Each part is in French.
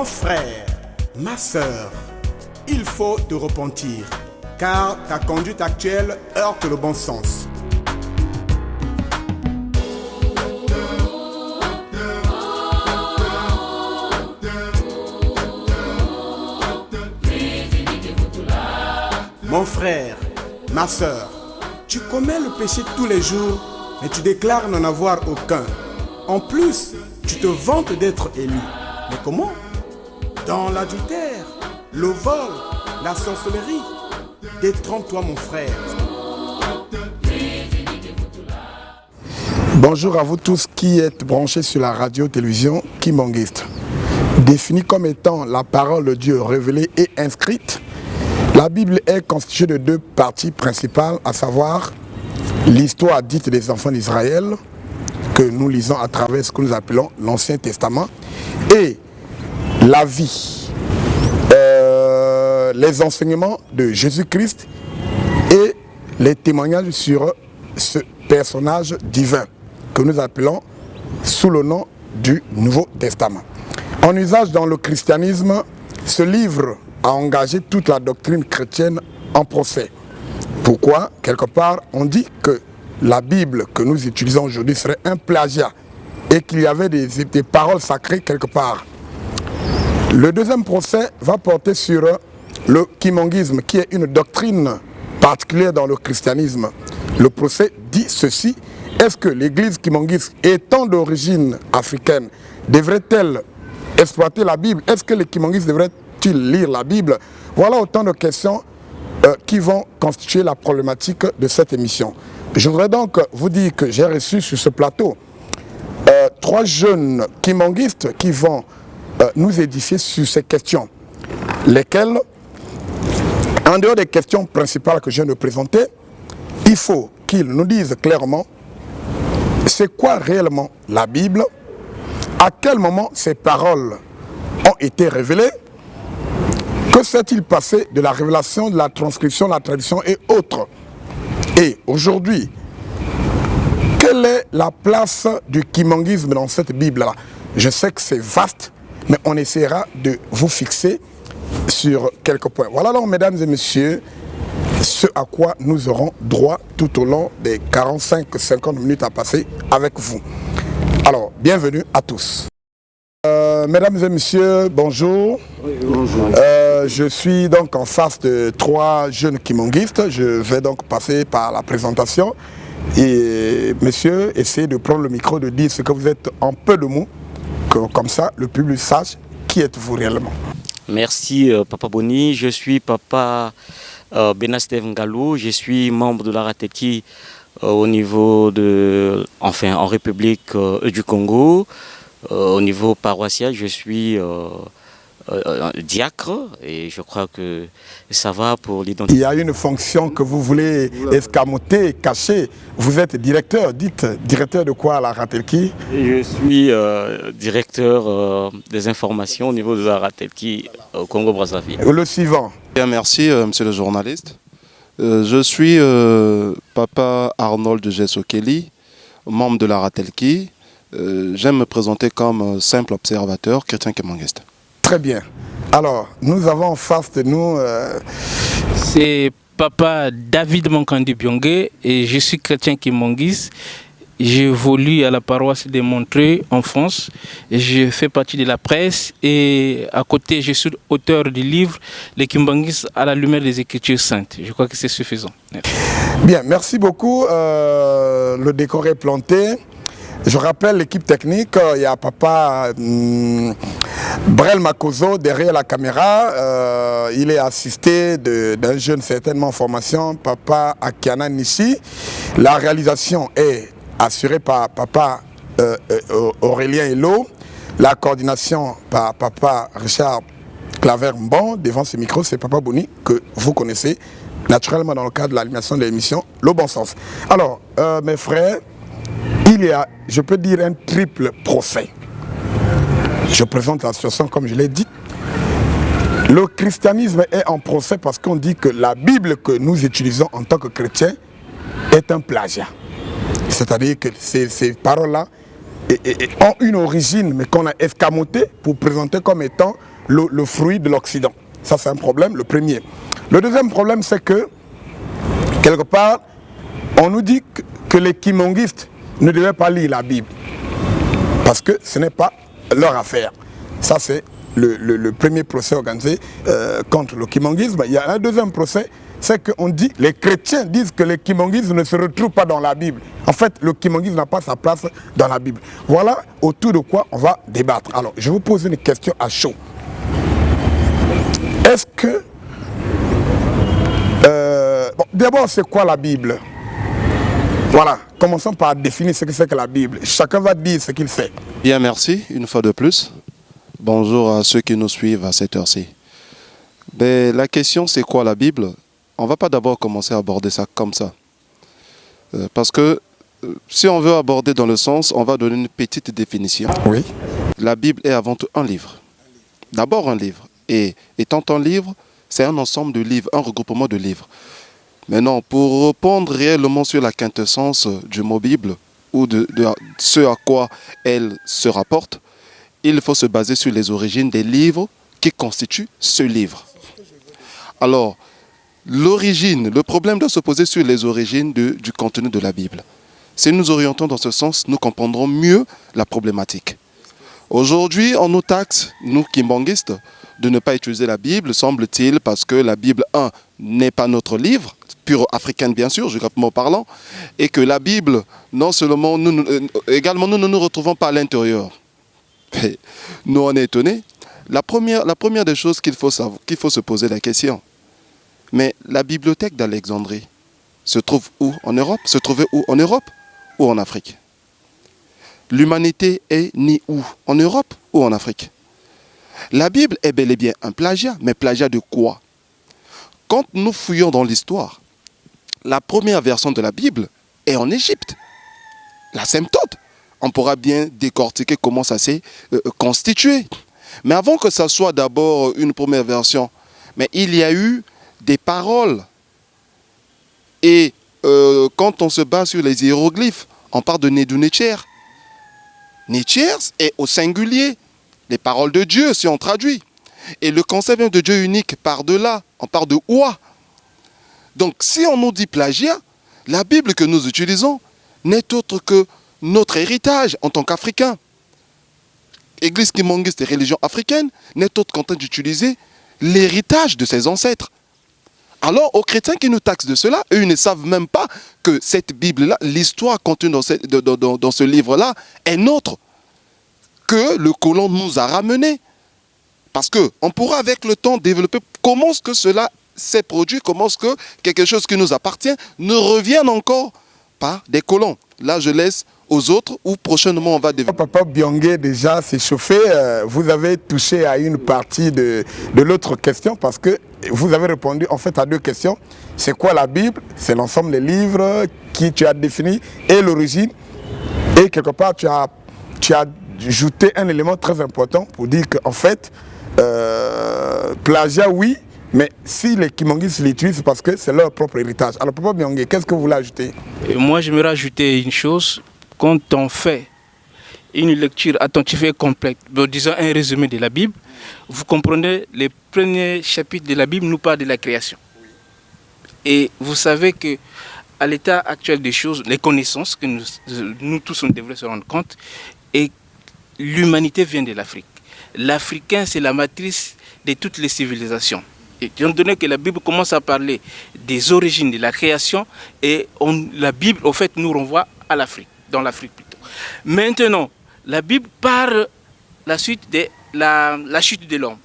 Mon frère, ma sœur, il faut te repentir, car ta conduite actuelle heurte le bon sens. Mon frère, ma sœur, tu commets le péché tous les jours, mais tu déclares n'en avoir aucun. En plus, tu te vantes d'être élu. Mais comment? Dans l'adultère, le vol, la sorcellerie. Détrompe-toi, mon frère. Bonjour à vous tous qui êtes branchés sur la radio-télévision Kimbanguiste. Définie comme étant la parole de Dieu révélée et inscrite, la Bible est constituée de deux parties principales, à savoir l'histoire dite des enfants d'Israël, que nous lisons à travers ce que nous appelons l'Ancien Testament, et la vie, les enseignements de Jésus-Christ et les témoignages sur ce personnage divin que nous appelons sous le nom du Nouveau Testament. En usage dans le christianisme, ce livre a engagé toute la doctrine chrétienne en procès. Pourquoi? Quelque part, on dit que la Bible que nous utilisons aujourd'hui serait un plagiat et qu'il y avait des paroles sacrées quelque part. Le deuxième procès va porter sur le kimonguisme, qui est une doctrine particulière dans le christianisme. Le procès dit ceci: est-ce que l'église kimonguiste, étant d'origine africaine, devrait-elle exploiter la Bible? Est-ce que les kimonguistes devraient-ils lire la Bible? Voilà autant de questions qui vont constituer la problématique de cette émission. Je voudrais donc vous dire que j'ai reçu sur ce plateau 3 jeunes kimonguistes qui vont nous édifier sur ces questions, lesquelles, en dehors des questions principales que je viens de présenter, il faut qu'ils nous disent clairement c'est quoi réellement la Bible, à quel moment ces paroles ont été révélées, que s'est-il passé de la révélation, de la transcription, de la traduction et autres. Et aujourd'hui, quelle est la place du kimonguisme dans cette Bible-là? Je sais que c'est vaste, mais on essaiera de vous fixer sur quelques points. Voilà donc, mesdames et messieurs, ce à quoi nous aurons droit tout au long des 45-50 minutes à passer avec vous. Alors, bienvenue à tous. Mesdames et messieurs, bonjour. Oui, bonjour. Je suis donc en face de 3 jeunes kimonguistes. Je vais donc passer par la présentation. Et messieurs, essayez de prendre le micro, de dire ce que vous êtes en peu de mots, que comme ça le public sache qui êtes-vous réellement. Merci Papa Boni, je suis Papa Benastev Ngalou, je suis membre de la RATETI au niveau de, enfin en République du Congo. Au niveau paroissial, je suis diacre et je crois que ça va pour l'identité. Il y a une fonction que vous voulez escamoter, cacher. Vous êtes directeur, dites directeur de quoi à la RATETI? Je suis directeur des informations au niveau de la RATETI au Congo-Brazzaville. Le suivant. Bien, merci monsieur le journaliste. Je suis Papa Arnold Jessokeli, membre de la RATETI. J'aime me présenter comme simple observateur chrétien kimonguiste. Très bien. Alors, nous avons en face de nous... C'est Papa David Mankandi Byongé et je suis chrétien kimonguiste. J'évolue à la paroisse de Montreuil en France. Je fais partie de la presse et à côté, je suis auteur du livre Les Kimbanguistes à la lumière des Écritures saintes. Je crois que c'est suffisant. Merci. Bien, merci beaucoup. Le décor est planté. Je rappelle l'équipe technique, il y a Papa Brel Makozo derrière la caméra. Il est assisté d'un jeune certainement en formation, Papa Akiana Nishi. La réalisation est assurée par Papa Aurélien Hello. La coordination par Papa Richard Claver-Mbon. Devant ce micro, c'est Papa Boni que vous connaissez naturellement dans le cadre de l'animation de l'émission Le Bon Sens. Alors, mes frères, il y a, je peux dire, un triple procès. Je présente la situation comme je l'ai dit. Le christianisme est en procès parce qu'on dit que la Bible que nous utilisons en tant que chrétiens est un plagiat. C'est-à-dire que ces paroles-là ont une origine, mais qu'on a escamotée pour présenter comme étant le fruit de l'Occident. Ça, c'est un problème, le premier. Le deuxième problème, c'est que, quelque part, on nous dit que les kimonguistes ne devaient pas lire la Bible. Parce que ce n'est pas leur affaire. Ça, c'est le premier procès organisé contre le kimonguisme. Il y a un deuxième procès, c'est qu'on dit, les chrétiens disent que le kimonguisme ne se retrouve pas dans la Bible. En fait, le kimonguisme n'a pas sa place dans la Bible. Voilà autour de quoi on va débattre. Alors, je vous pose une question à chaud. Est-ce que... bon, d'abord, c'est quoi la Bible? Voilà, commençons par définir ce que c'est que la Bible. Chacun va dire ce qu'il sait. Bien, merci, une fois de plus. Bonjour à ceux qui nous suivent à cette heure-ci. La question, c'est quoi la Bible? On ne va pas d'abord commencer à aborder ça comme ça. Parce que si on veut aborder dans le sens, on va donner une petite définition. Oui. La Bible est avant tout un livre. D'abord un livre. Et étant un livre, c'est un ensemble de livres, un regroupement de livres. Maintenant, pour répondre réellement sur la quintessence du mot Bible, ou de ce à quoi elle se rapporte, il faut se baser sur les origines des livres qui constituent ce livre. Alors, l'origine, le problème doit se poser sur les origines du contenu de la Bible. Si nous orientons dans ce sens, nous comprendrons mieux la problématique. Aujourd'hui, on nous taxe, nous kimbanguistes, de ne pas utiliser la Bible, semble-t-il, parce que la Bible, n'est pas notre livre, pure africaine bien sûr, géographiquement parlant, et que la Bible, non seulement, également nous ne nous retrouvons pas à l'intérieur. Nous, on est étonnés. La première des choses qu'il faut se poser la question, mais la bibliothèque d'Alexandrie se trouve où en Europe? Se trouvait où en Europe ou en Afrique? L'humanité est née où? En Europe ou en Afrique? La Bible est bel et bien un plagiat, mais plagiat de quoi? Quand nous fouillons dans l'histoire, la première version de la Bible est en Égypte, la Symptote. On pourra bien décortiquer comment ça s'est constitué. Mais avant que ça soit d'abord une première version, mais il y a eu des paroles. Et quand on se base sur les hiéroglyphes, on parle de Nedu-Netcher. Netcher est au singulier, les paroles de Dieu si on traduit. Et le concept de Dieu unique par-delà, on parle de Oua. Donc si on nous dit plagiat, la Bible que nous utilisons n'est autre que notre héritage en tant qu'Africains. Église kimbanguiste et religion africaine n'est autre qu'en train d'utiliser l'héritage de ses ancêtres. Alors aux chrétiens qui nous taxent de cela, eux ils ne savent même pas que cette Bible-là, l'histoire contenue dans ce livre-là est nôtre, que le colon nous a ramené. Parce qu'on pourra avec le temps développer comment est-ce que cela s'est produit, comment est-ce que quelque chose qui nous appartient ne revienne encore par des colons. Là, je laisse aux autres ou prochainement on va développer. Papa Byongue déjà s'est chauffé. Vous avez touché à une partie de l'autre question parce que vous avez répondu en fait à deux questions. C'est quoi la Bible? C'est l'ensemble des livres qui tu as défini et l'origine. Et quelque part, tu as ajouté un élément très important pour dire qu'en fait, plagiat, oui, mais si les kimonguistes l'utilisent, c'est parce que c'est leur propre héritage. Alors, Papa Byongue, qu'est-ce que vous voulez ajouter? Moi, je me rajouter une chose. Quand on fait une lecture attentive et complète, disons un résumé de la Bible, vous comprenez, les premiers chapitres de la Bible nous parlent de la création. Et vous savez que à l'état actuel des choses, les connaissances que nous tous on devrait se rendre compte, et l'humanité vient de l'Afrique. L'Africain, c'est la matrice de toutes les civilisations. Et étant donné que la Bible commence à parler des origines de la création, et la Bible, au fait, nous renvoie à l'Afrique, dans l'Afrique plutôt. Maintenant, la Bible parle la suite de la chute de l'homme.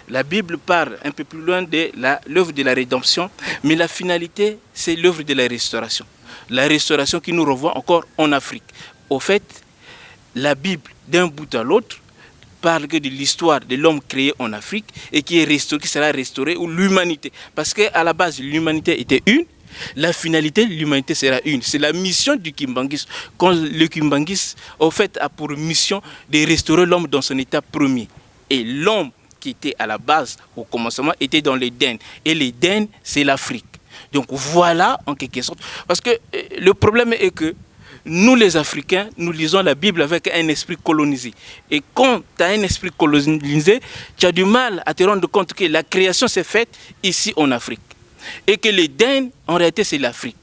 La Bible parle un peu plus loin de l'œuvre de la rédemption, mais la finalité, c'est l'œuvre de la restauration. La restauration qui nous renvoie encore en Afrique. Au fait, la Bible, d'un bout à l'autre, parle que de l'histoire de l'homme créé en Afrique et qui sera restauré, ou l'humanité. Parce qu'à la base, l'humanité était une, la finalité, l'humanité sera une. C'est la mission du kimbanguisme. Quand le kimbanguisme, au fait, a pour mission de restaurer l'homme dans son état premier. Et l'homme qui était à la base, au commencement, était dans l'Éden. Et l'Éden, c'est l'Afrique. Donc voilà, en quelque sorte. Parce que le problème est que nous les Africains, nous lisons la Bible avec un esprit colonisé. Et quand tu as un esprit colonisé, tu as du mal à te rendre compte que la création s'est faite ici en Afrique. Et que l'Éden, en réalité, c'est l'Afrique.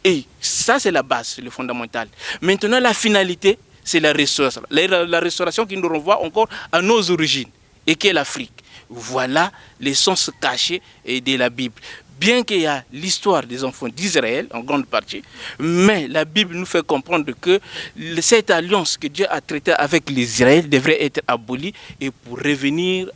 Et ça, c'est la base, c'est le fondamental. Maintenant, la finalité, c'est la restauration. La restauration qui nous renvoie encore à nos origines, et qui est l'Afrique. Voilà l'essence cachée de la Bible. Bien qu'il y a l'histoire des enfants d'Israël, en grande partie, mais la Bible nous fait comprendre que cette alliance que Dieu a traitée avec les Israël devrait être abolie et pour revenir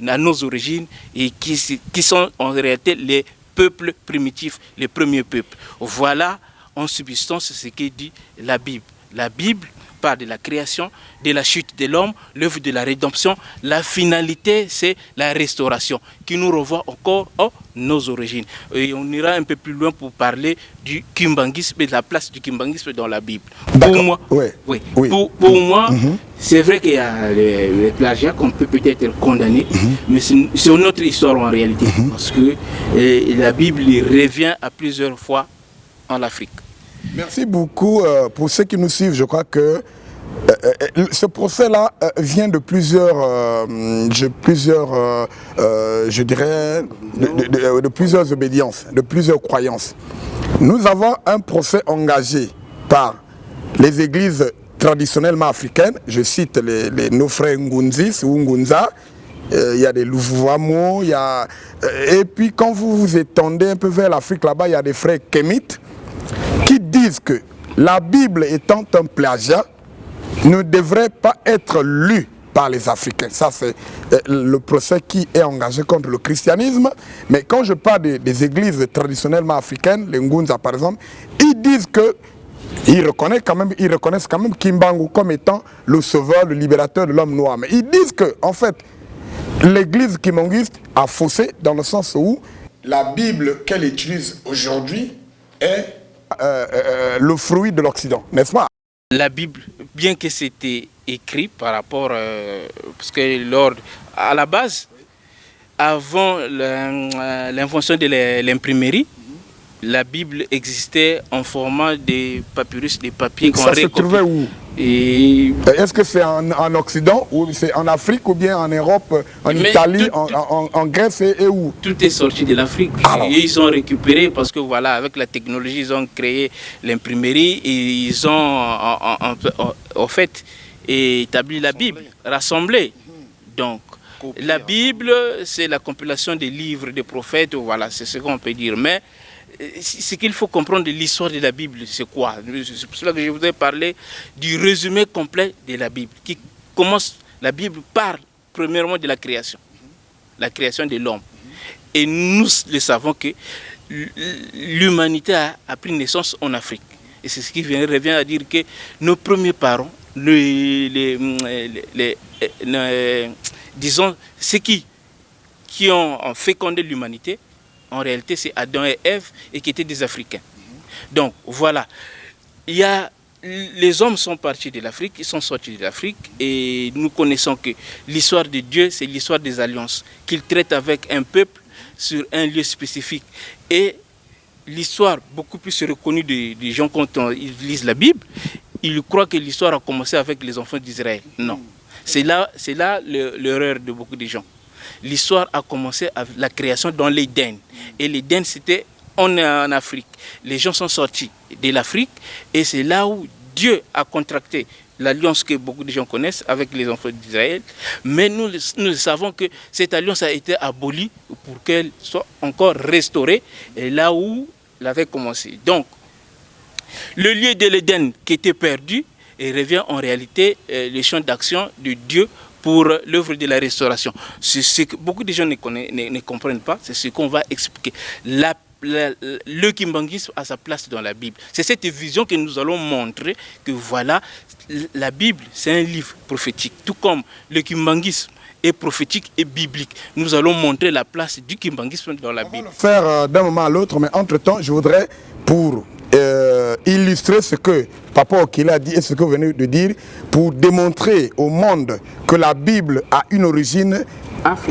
à nos origines, et qui sont en réalité les peuples primitifs, les premiers peuples. Voilà en substance ce que dit la Bible. La Bible parle de la création, de la chute de l'homme, l'œuvre de la rédemption. La finalité, c'est la restauration qui nous renvoie encore à nos origines. Et on ira un peu plus loin pour parler du kimbanguisme et de la place du kimbanguisme dans la Bible. Pour moi, pour moi, c'est vrai qu'il y a les plagiats qu'on peut peut-être condamner, mais c'est une autre histoire en réalité. Parce que la Bible revient à plusieurs fois en Afrique. Merci beaucoup pour ceux qui nous suivent. Je crois que ce procès-là vient de plusieurs obédiences, de plusieurs croyances. Nous avons un procès engagé par les églises traditionnellement africaines. Je cite nos frères Ngunzis ou Ngunza. Il y a des Louvouamo, et puis quand vous vous étendez un peu vers l'Afrique, là-bas, il y a des frères Kémites qui disent que la Bible étant un plagiat ne devrait pas être lue par les Africains. Ça, c'est le procès qui est engagé contre le christianisme. Mais quand je parle des églises traditionnellement africaines, les Ngunza par exemple, ils disent que ils reconnaissent quand même Kimbangu comme étant le sauveur, le libérateur de l'homme noir. Mais ils disent que, en fait, l'église kimbanguiste a faussé dans le sens où la Bible qu'elle utilise aujourd'hui est le fruit de l'Occident, n'est-ce pas? La Bible, bien que c'était écrit par rapport, parce que à la base, avant l'invention de l'imprimerie, la Bible existait en format de papyrus, des papiers qu'on récupère. Ça se trouvait où? Est-ce que c'est en Occident, ou c'est en Afrique, ou bien en Europe, en Italie, en Grèce et où? Tout est sorti de l'Afrique. Et ils ont récupéré parce que voilà, avec la technologie, ils ont créé l'imprimerie et ils ont en fait établi la Bible, rassemblée. Donc, la Bible, c'est la compilation des livres des prophètes, voilà, c'est ce qu'on peut dire. Mais ce qu'il faut comprendre de l'histoire de la Bible, c'est quoi? C'est pour cela que je vous ai parlé du résumé complet de la Bible. Qui commence, la Bible parle premièrement de la création de l'homme. Et nous le savons que l'humanité a pris naissance en Afrique. Et c'est ce qui revient à dire que nos premiers parents, disons, ceux qui ont fécondé l'humanité, en réalité, c'est Adam et Ève et qui étaient des Africains. Donc, voilà. Les hommes sont partis de l'Afrique, ils sont sortis de l'Afrique et nous connaissons que l'histoire de Dieu, c'est l'histoire des alliances, qu'il traite avec un peuple sur un lieu spécifique. Et l'histoire beaucoup plus reconnue des gens quand ils lisent la Bible, ils croient que l'histoire a commencé avec les enfants d'Israël. Non. C'est là l'erreur de beaucoup de gens. L'histoire a commencé avec la création dans l'Éden. Et l'Éden, c'était en Afrique. Les gens sont sortis de l'Afrique et c'est là où Dieu a contracté l'alliance que beaucoup de gens connaissent avec les enfants d'Israël. Mais nous savons que cette alliance a été abolie pour qu'elle soit encore restaurée et là où elle avait commencé. Donc, le lieu de l'Éden qui était perdu et revient en réalité le champ d'action de Dieu pour l'œuvre de la restauration. C'est ce que beaucoup de gens ne comprennent pas, c'est ce qu'on va expliquer. Le kimbanguisme a sa place dans la Bible. C'est cette vision que nous allons montrer que voilà, la Bible, c'est un livre prophétique. Tout comme le kimbanguisme est prophétique et biblique. Nous allons montrer la place du kimbanguisme dans la Bible. Faire d'un moment à l'autre, mais entre-temps, je voudrais, pour illustrer ce que Papa Okele a dit et ce que vous venez de dire, pour démontrer au monde que la Bible a une origine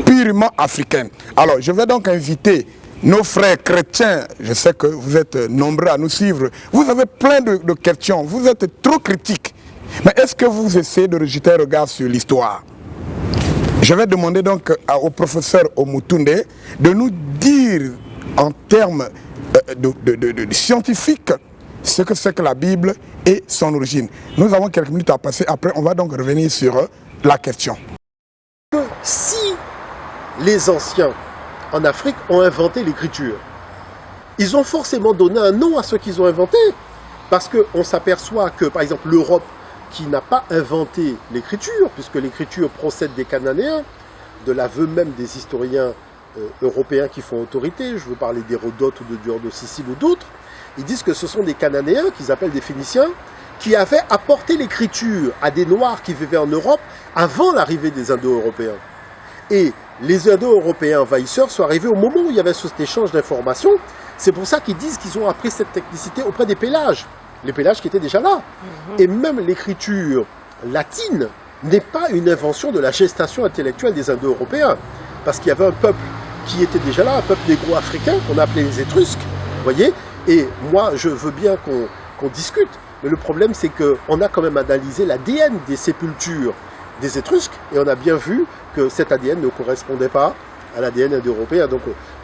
purement africaine. Alors, je vais donc inviter nos frères chrétiens, je sais que vous êtes nombreux à nous suivre, vous avez plein de questions, vous êtes trop critiques. Mais est-ce que vous essayez de rejeter un regard sur l'histoire? Je vais demander donc au professeur Omutunde de nous dire en termes de scientifiques ce que c'est que la Bible et son origine. Nous avons quelques minutes à passer, après on va donc revenir sur la question. Si les anciens en Afrique ont inventé l'écriture, ils ont forcément donné un nom à ce qu'ils ont inventé. Parce qu'on s'aperçoit que, par exemple, l'Europe, qui n'a pas inventé l'écriture, puisque l'écriture procède des Cananéens, de l'aveu même des historiens européens qui font autorité, je veux parler d'Hérodote ou de Dior de Sicile ou d'autres, ils disent que ce sont des Cananéens, qu'ils appellent des Phéniciens, qui avaient apporté l'écriture à des Noirs qui vivaient en Europe avant l'arrivée des Indo-Européens. Et les Indo-Européens envahisseurs sont arrivés au moment où il y avait cet échange d'informations. C'est pour ça qu'ils disent qu'ils ont appris cette technicité auprès des Pélages. Les Pélages qui étaient déjà là. Et même l'écriture latine n'est pas une invention de la gestation intellectuelle des Indo-Européens. Parce qu'il y avait un peuple qui était déjà là, un peuple négro-africain qu'on appelait les Étrusques. Voyez. Et moi, je veux bien qu'on discute. Mais le problème, c'est qu'on a quand même analysé l'ADN des sépultures des Étrusques, et on a bien vu que cet ADN ne correspondait pas à l'ADN indo-européen. Donc,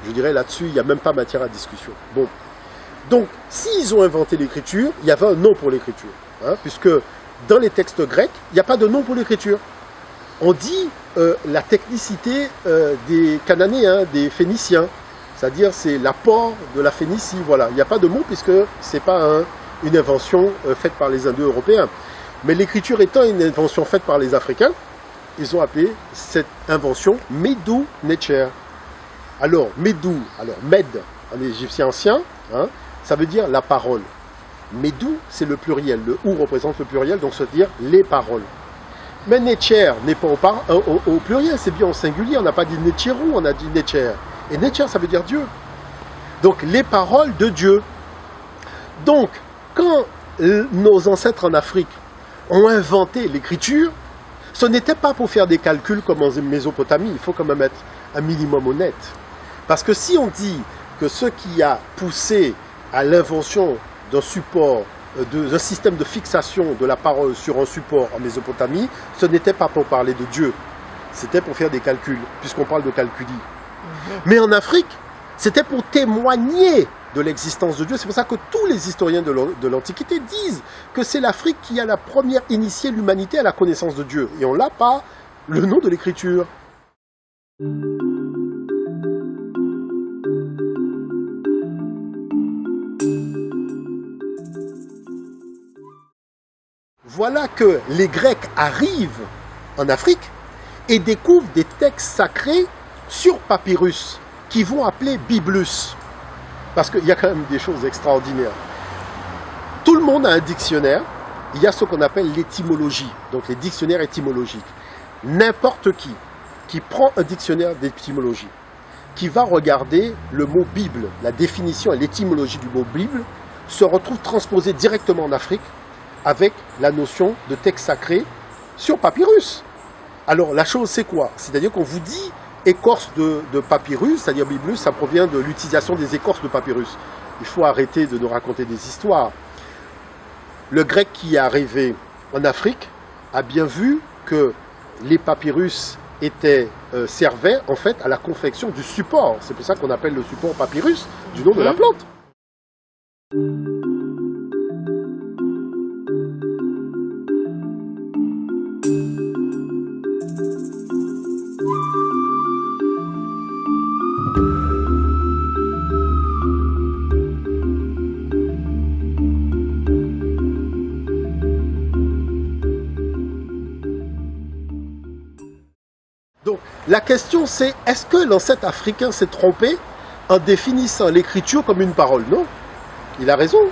je dirais là-dessus, il n'y a même pas matière à discussion. Bon. Donc, s'ils ont inventé l'écriture, il y avait un nom pour l'écriture. Hein, puisque dans les textes grecs, il n'y a pas de nom pour l'écriture. On dit la technicité des Cananéens, des Phéniciens. C'est-à-dire, c'est l'apport de la Phénicie. Voilà. Il n'y a pas de mot puisque ce n'est pas une invention faite par les Indo-Européens. Mais l'écriture étant une invention faite par les Africains, ils ont appelé cette invention Medu Necher. Alors, Medu, Med en égyptien ancien, hein, ça veut dire la parole. Medu, c'est le pluriel. Le ou représente le pluriel, donc ça veut dire les paroles. Mais Necher n'est pas au pluriel, c'est bien au singulier. On n'a pas dit Necheru, on a dit Necher. Et Necher, ça veut dire Dieu. Donc, les paroles de Dieu. Donc, quand nos ancêtres en Afrique ont inventé l'écriture, ce n'était pas pour faire des calculs comme en Mésopotamie, il faut quand même être un minimum honnête. Parce que si on dit que ce qui a poussé à l'invention d'un support, d'un système de fixation de la parole sur un support en Mésopotamie, ce n'était pas pour parler de Dieu, c'était pour faire des calculs, puisqu'on parle de calculi. Mais en Afrique, c'était pour témoigner de l'existence de Dieu. C'est pour ça que tous les historiens de l'Antiquité disent que c'est l'Afrique qui a la première initié l'humanité à la connaissance de Dieu. Et on l'a par le nom de l'écriture. Voilà que les Grecs arrivent en Afrique et découvrent des textes sacrés sur papyrus qui vont appeler Biblus. Parce qu'il y a quand même des choses extraordinaires. Tout le monde a un dictionnaire. Il y a ce qu'on appelle l'étymologie, donc les dictionnaires étymologiques. N'importe qui prend un dictionnaire d'étymologie, qui va regarder le mot Bible, la définition et l'étymologie du mot Bible, se retrouve transposé directement en Afrique avec la notion de texte sacré sur papyrus. Alors la chose c'est quoi? C'est-à-dire qu'on vous dit écorce de papyrus, c'est-à-dire Biblus, ça provient de l'utilisation des écorces de papyrus. Il faut arrêter de nous raconter des histoires. Le grec qui est arrivé en Afrique a bien vu que les papyrus servaient en fait à la confection du support. C'est pour ça qu'on appelle le support papyrus du nom de la plante. Donc, la question c'est, est-ce que l'ancêtre africain s'est trompé en définissant l'écriture comme une parole? Non, il a raison.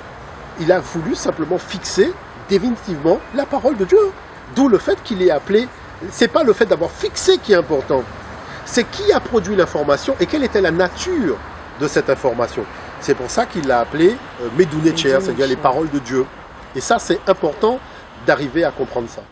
Il a voulu simplement fixer définitivement la parole de Dieu. D'où le fait qu'il est appelé, c'est pas le fait d'avoir fixé qui est important, c'est qui a produit l'information et quelle était la nature de cette information. C'est pour ça qu'il l'a appelé Medu Necher, c'est-à-dire les paroles de Dieu. Et ça, c'est important d'arriver à comprendre ça.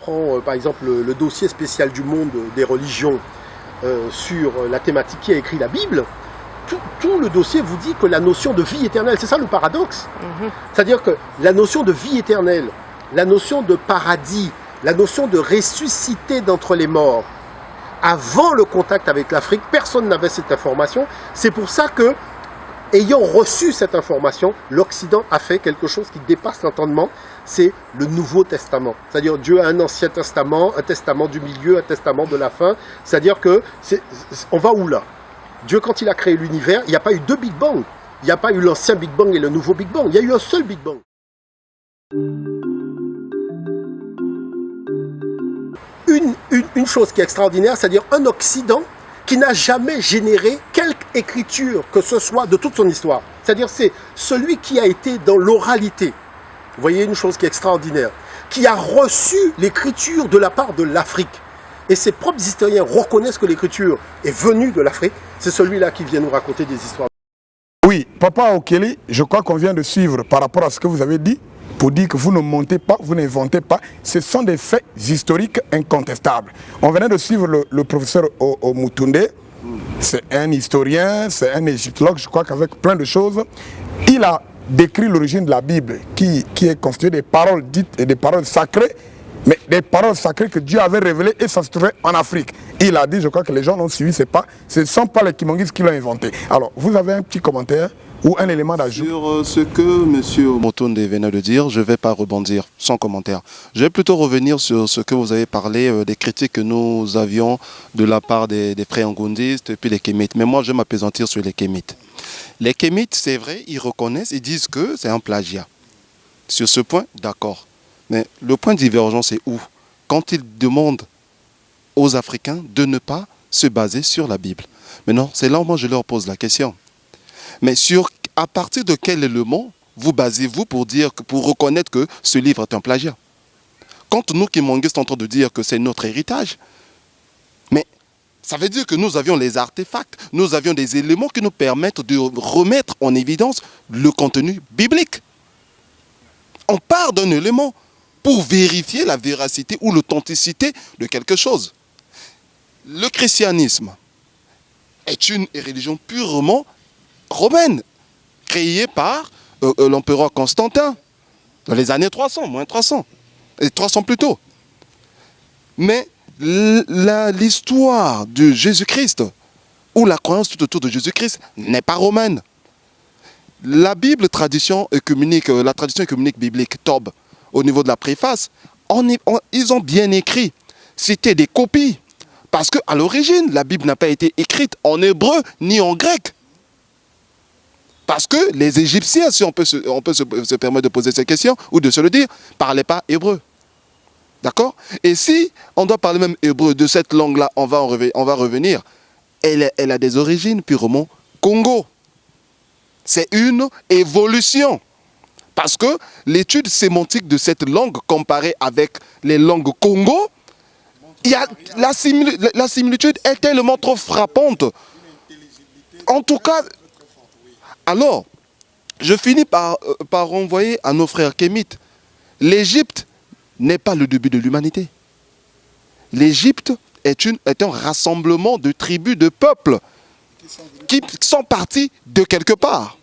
prend par exemple le dossier spécial du monde des religions sur la thématique qui a écrit la Bible, tout le dossier vous dit que la notion de vie éternelle, c'est ça le paradoxe. C'est-à-dire que la notion de vie éternelle, la notion de paradis, la notion de ressusciter d'entre les morts, avant le contact avec l'Afrique, personne n'avait cette information. C'est pour ça que, ayant reçu cette information, l'Occident a fait quelque chose qui dépasse l'entendement, c'est le Nouveau Testament. C'est-à-dire Dieu a un Ancien Testament, un Testament du milieu, un Testament de la fin. C'est-à-dire que, on va où là? Dieu, quand il a créé l'univers, il n'y a pas eu deux Big Bang. Il n'y a pas eu l'ancien Big Bang et le nouveau Big Bang. Il y a eu un seul Big Bang. Une chose qui est extraordinaire, c'est-à-dire un Occident qui n'a jamais généré quelque écriture que ce soit de toute son histoire. C'est-à-dire c'est celui qui a été dans l'oralité. Vous voyez une chose qui est extraordinaire, qui a reçu l'écriture de la part de l'Afrique. Et ses propres historiens reconnaissent que l'écriture est venue de l'Afrique. C'est celui-là qui vient nous raconter des histoires. Oui, Papa Okeli, je crois qu'on vient de suivre par rapport à ce que vous avez dit, pour dire que vous ne montez pas, vous n'inventez pas. Ce sont des faits historiques incontestables. On venait de suivre le professeur Omutunde. C'est un historien, c'est un égyptologue, je crois qu'avec plein de choses. Il a décrit l'origine de la Bible, qui est constituée des paroles dites et des paroles sacrées, mais des paroles sacrées que Dieu avait révélées et ça se trouvait en Afrique. Il a dit, je crois que les gens l'ont suivi, ce ne sont pas les Kimongis qui l'ont inventé. Alors, vous avez un petit commentaire ou un élément d'ajout? Sur ce que M. Motonde venait de dire, je ne vais pas rebondir sans commentaire. Je vais plutôt revenir sur ce que vous avez parlé des critiques que nous avions de la part des frères ngondistes et puis les Kémites. Mais moi, je vais m'appesantir sur les Kémites. Les Kémites, c'est vrai, ils reconnaissent, ils disent que c'est un plagiat. Sur ce point, d'accord. Mais le point de divergence est où? Quand ils demandent aux Africains de ne pas se baser sur la Bible. Maintenant, c'est là où moi je leur pose la question. Mais à partir de quel élément vous basez-vous pour reconnaître que ce livre est un plagiat? Quand nous, Kimonguistes, sommes en train de dire que c'est notre héritage, mais ça veut dire que nous avions les artefacts, nous avions des éléments qui nous permettent de remettre en évidence le contenu biblique. On part d'un élément pour vérifier la véracité ou l'authenticité de quelque chose. Le christianisme est une religion purement romaine, créée par l'empereur Constantin, dans les années 300, moins 300, et 300 plus tôt. Mais l'histoire de Jésus-Christ, ou la croyance tout autour de Jésus-Christ, n'est pas romaine. La Bible, la tradition œcuménique biblique, Tob, au niveau de la préface, ils ont bien écrit. C'était des copies. Parce qu'à l'origine, la Bible n'a pas été écrite en hébreu ni en grec. Parce que les Égyptiens, si on peut se permettre de poser ces questions, ou de se le dire, ne parlaient pas hébreu. D'accord? Et si on doit parler même hébreu de cette langue-là, on va revenir. Elle a des origines purement Congo. C'est une évolution. Parce que l'étude sémantique de cette langue comparée avec les langues Congo, la similitude est tellement trop frappante. En tout cas, alors, je finis par renvoyer à nos frères kémites. L'Égypte n'est pas le début de l'humanité. L'Égypte est un rassemblement de tribus, de peuples qui sont partis de quelque part.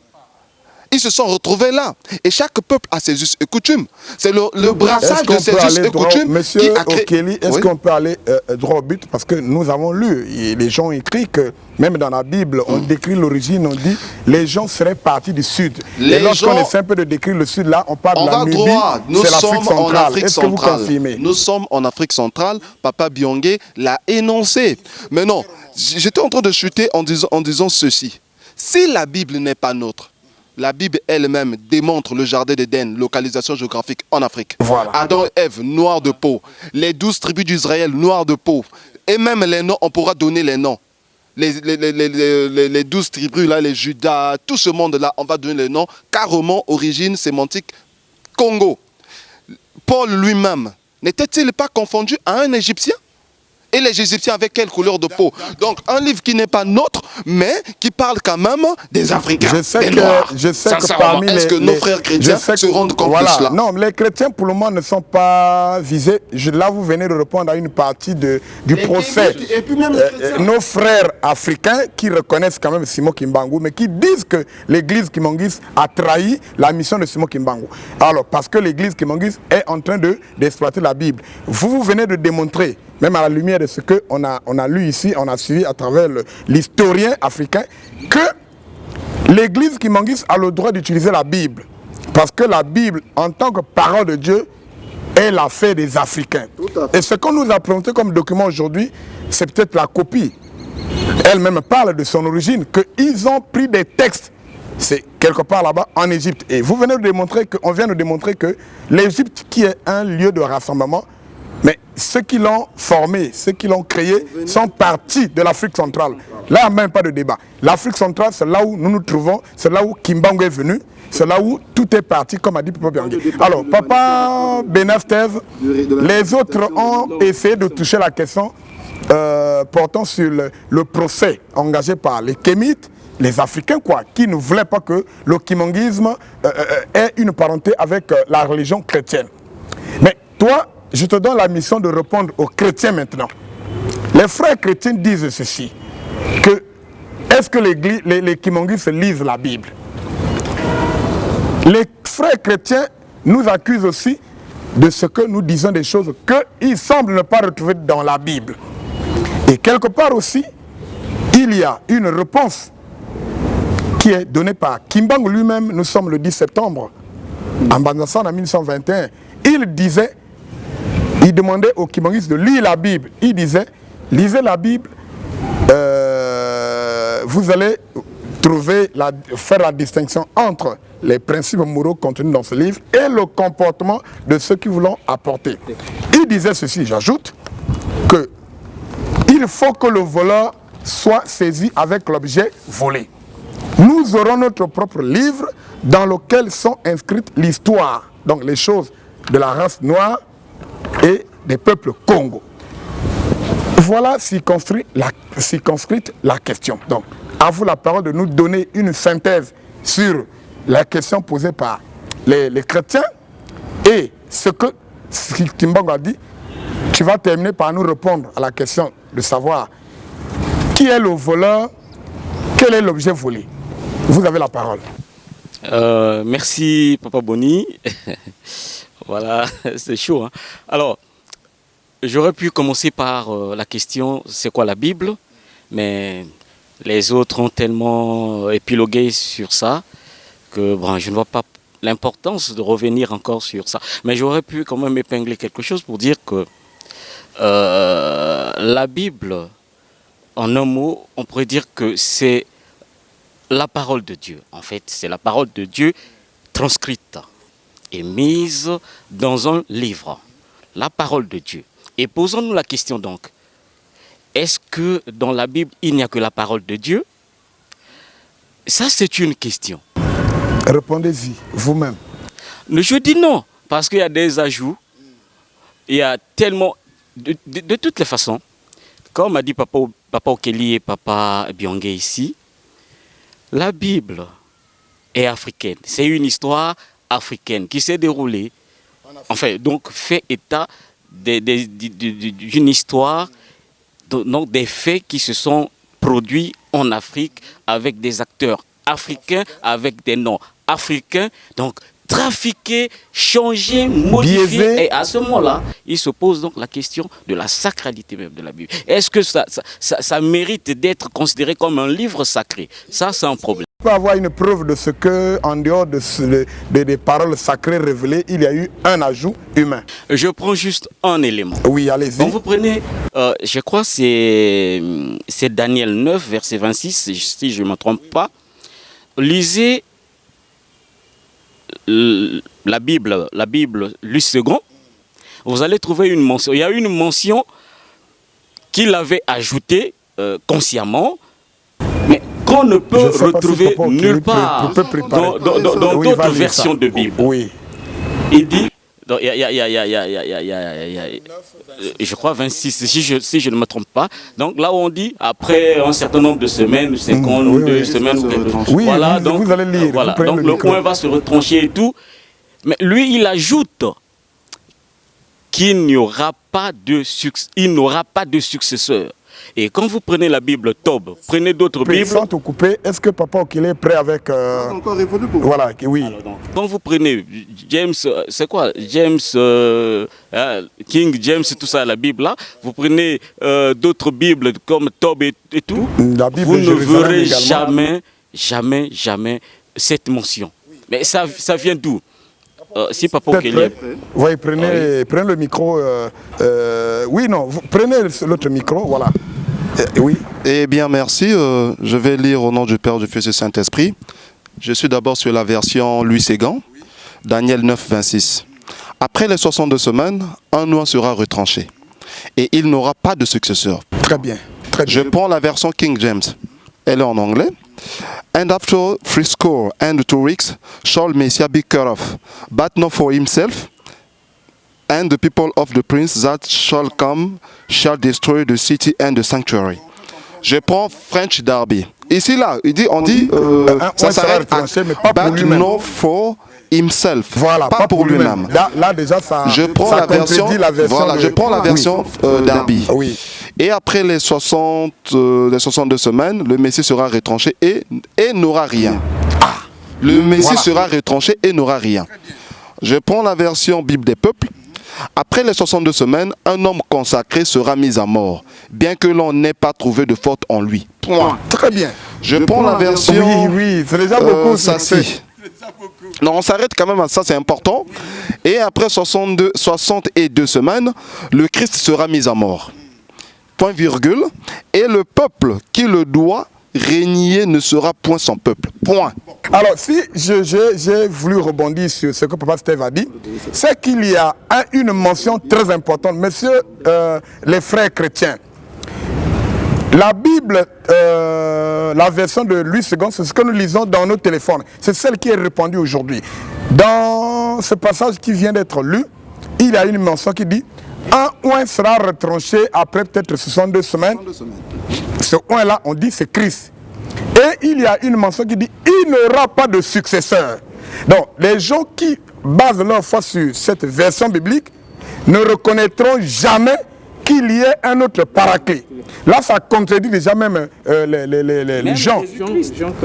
Ils se sont retrouvés là. Et chaque peuple a ses us et coutumes. C'est le brassage de ces us et coutumes Monsieur qui a créé... Okeli, est-ce qu'on peut aller droit au but? Parce que nous avons lu, et les gens ont écrit que, même dans la Bible, on décrit l'origine, on dit les gens seraient partis du sud. Et lorsqu'on essaie un peu de décrire le sud, là, on parle de la Nubie, c'est l'Afrique centrale. Est-ce que vous confirmez? Nous sommes en Afrique centrale. Papa Byongé l'a énoncé. Mais non, j'étais en train de chuter en disant ceci. Si la Bible n'est pas nôtre, la Bible elle-même démontre le jardin d'Éden, localisation géographique en Afrique. Voilà. Adam et Ève, noirs de peau. Les 12 tribus d'Israël, noirs de peau. Et même les noms, on pourra donner les noms. Les 12 tribus, là, les Judas, tout ce monde-là, on va donner les noms. Carrément, origine sémantique, Congo. Paul lui-même, n'était-il pas confondu à un Égyptien? Et les Égyptiens avec quelle couleur de peau? Donc un livre qui n'est pas nôtre, mais qui parle quand même des Africains, Je sais des que, Noirs. je sais que Sincèrement, parmi est-ce que nos frères chrétiens se rendent compte de cela? Non, les chrétiens pour le moment ne sont pas visés. Là, vous venez de répondre à une partie du procès. Et puis même les chrétiens. Nos frères africains qui reconnaissent quand même Simon Kimbangu, mais qui disent que l'église Kimangis a trahi la mission de Simon Kimbangu. Alors, parce que l'église Kimangis est en train d'exploiter la Bible. Vous venez de démontrer, même à la lumière de ce qu'on a lu ici, on a suivi à travers l'historien africain, que l'église Kimangis a le droit d'utiliser la Bible. Parce que la Bible, en tant que parole de Dieu, est l'affaire des Africains. Et ce qu'on nous a présenté comme document aujourd'hui, c'est peut-être la copie. Elle-même parle de son origine, qu'ils ont pris des textes. C'est quelque part là-bas en Égypte. Et vous venez de démontrer on vient de démontrer que l'Égypte, qui est un lieu de rassemblement, mais ceux qui l'ont formé, ceux qui l'ont créé, sont partis de l'Afrique centrale. Là, il n'y a même pas de débat. L'Afrique centrale, c'est là où nous nous trouvons, c'est là où Kimbangu est venu, c'est là où tout est parti, comme a dit Papa Biangé. Alors, Papa Benastev, les autres ont essayé de toucher la question portant sur le procès engagé par les Kémites, les Africains, qui ne voulaient pas que le kimanguisme ait une parenté avec la religion chrétienne. Mais toi, je te donne la mission de répondre aux chrétiens maintenant. Les frères chrétiens disent ceci, que est-ce que les kimanguistes lisent la Bible? Les frères chrétiens nous accusent aussi de ce que nous disons des choses qu'ils semblent ne pas retrouver dans la Bible. Et quelque part aussi, il y a une réponse qui est donnée par Kimbangu lui-même. Nous sommes le 10 septembre, en Banzassan en 1921. Il demandait aux Kimbanguistes de lire la Bible. Il disait, lisez la Bible, vous allez faire la distinction entre les principes moraux contenus dans ce livre et le comportement de ceux qui vous l'ont apporté. Il disait ceci, j'ajoute, que il faut que le voleur soit saisi avec l'objet volé. Nous aurons notre propre livre dans lequel sont inscrites l'histoire, donc les choses de la race noire et des peuples Congo. Voilà circonscrite la question. Donc, à vous la parole de nous donner une synthèse sur la question posée par les chrétiens et ce que Kimbangu a dit. Tu vas terminer par nous répondre à la question de savoir qui est le voleur, quel est l'objet volé. Vous avez la parole. Merci Papa Boni. Voilà, c'est chaud. Hein? Alors, j'aurais pu commencer par la question c'est quoi la Bible, mais les autres ont tellement épilogué sur ça que bon, je ne vois pas l'importance de revenir encore sur ça. Mais j'aurais pu quand même épingler quelque chose pour dire que la Bible, en un mot, on pourrait dire que c'est la parole de Dieu. En fait, c'est la parole de Dieu transcrite et mise dans un livre. La parole de Dieu. Et posons-nous la question donc, est-ce que dans la Bible, il n'y a que la parole de Dieu? Ça, c'est une question. Répondez-y, vous-même. Je dis non, parce qu'il y a des ajouts. Il y a tellement... De toutes les façons, comme a dit Papa Okeli et Papa Biangé ici, la Bible est africaine. C'est une histoire africaine qui s'est déroulée, enfin, donc fait état d'une histoire, donc des faits qui se sont produits en Afrique avec des acteurs africains, avec des noms africains, donc trafiqués, changés, modifiés. Biaisé. Et à ce moment-là, il se pose donc la question de la sacralité même de la Bible. Est-ce que ça mérite d'être considéré comme un livre sacré? Ça, c'est un problème. On peut avoir une preuve de ce que, en dehors des paroles sacrées révélées, il y a eu un ajout humain. Je prends juste un élément. Oui, allez-y. Quand vous prenez, je crois que c'est Daniel 9, verset 26, si je ne me trompe pas. Lisez la Bible, Luc II, vous allez trouver une mention. Il y a une mention qu'il avait ajoutée consciemment, mais qu'on ne peut retrouver nulle part dans d'autres versions de Bible. Oui. Il dit Donc, je crois 26, si je ne me trompe pas. Donc là où on dit, après un certain nombre de semaines, 50 ou 2 semaines, oui, voilà, vous allez lire. Voilà, donc le point va se retrancher et tout. Mais lui, il ajoute qu'il n'y aura pas de successeur. Et quand vous prenez la Bible Tob, prenez d'autres Bibles. Sans te couper, est-ce que Papa Okele est prêt avec... encore évolué pour vous. Voilà, oui. Alors, donc, quand vous prenez James, c'est quoi James, King James, tout ça, la Bible là, vous prenez d'autres Bibles comme Tob et tout, La Bible vous de ne Jérusalem verrez également. jamais cette mention. Mais ça vient d'où Si Papa Okele est prêt. Oui, prenez le micro. Oui, non, prenez l'autre micro, voilà. Oui. Eh bien, merci. Je vais lire au nom du Père, du Fils et du Saint-Esprit. Je suis d'abord sur la version Louis Ségan, Daniel 9, 26. Après les 62 semaines, un noix sera retranché et il n'aura pas de successeur. Très bien. Très bien. Je prends la version King James. Elle est en anglais. And after 62 weeks shall Messiah be cut off, but not for himself. And the people of the prince that shall come shall destroy the city and the sanctuary. Je prends French Darby. Ici, là, on dit, ça s'arrête à mais pas pour but lui-même. not for himself. Voilà, pas pour lui-même. Là, déjà, ça. Je prends ça la version, contredit la version. voilà, je prends la version Darby. Oui. Et après les 62 semaines, le Messie sera retranché et n'aura rien. Le Messie sera retranché et n'aura rien. Je prends la version Bible des peuples. Après les 62 semaines, un homme consacré sera mis à mort, bien que l'on n'ait pas trouvé de faute en lui. Point. Très bien. Je prends la version... Oui, c'est déjà beaucoup. ça, si. Non, on s'arrête quand même à ça, c'est important. Et après 62 semaines, le Christ sera mis à mort. Point virgule. Et le peuple qui le doit régner ne sera point son peuple. Point. Alors, si j'ai voulu rebondir sur ce que Papa Steve a dit, c'est qu'il y a une mention très importante. Messieurs les frères chrétiens, la Bible, la version de Louis II, c'est ce que nous lisons dans nos téléphones. C'est celle qui est répandue aujourd'hui. Dans ce passage qui vient d'être lu, il y a une mention qui dit « Un oint sera retranché après peut-être 62 semaines. » Ce oint-là, on dit c'est Christ. Et il y a une mention qui dit « Il n'aura pas de successeur ». Donc, les gens qui basent leur foi sur cette version biblique ne reconnaîtront jamais qu'il y ait un autre paraclet. Là, ça contredit déjà même les gens.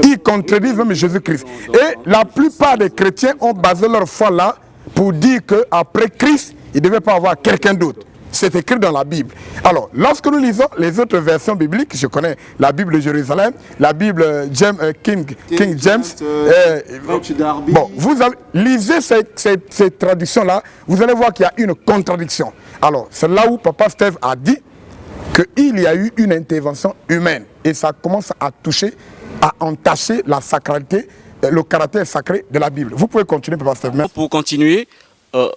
Ils contredisent même Jésus-Christ. Et la plupart des chrétiens ont basé leur foi là pour dire qu'après Christ, il ne devait pas avoir quelqu'un d'autre. C'est écrit dans la Bible. Alors, lorsque nous lisons les autres versions bibliques, je connais la Bible de Jérusalem, la Bible King James, bon, lisez ces traductions-là, vous allez voir qu'il y a une contradiction. Alors, c'est là où Papa Steve a dit qu'il y a eu une intervention humaine et ça commence à toucher, à entacher la sacralité, le caractère sacré de la Bible. Vous pouvez continuer, Papa Steve. Pour continuer,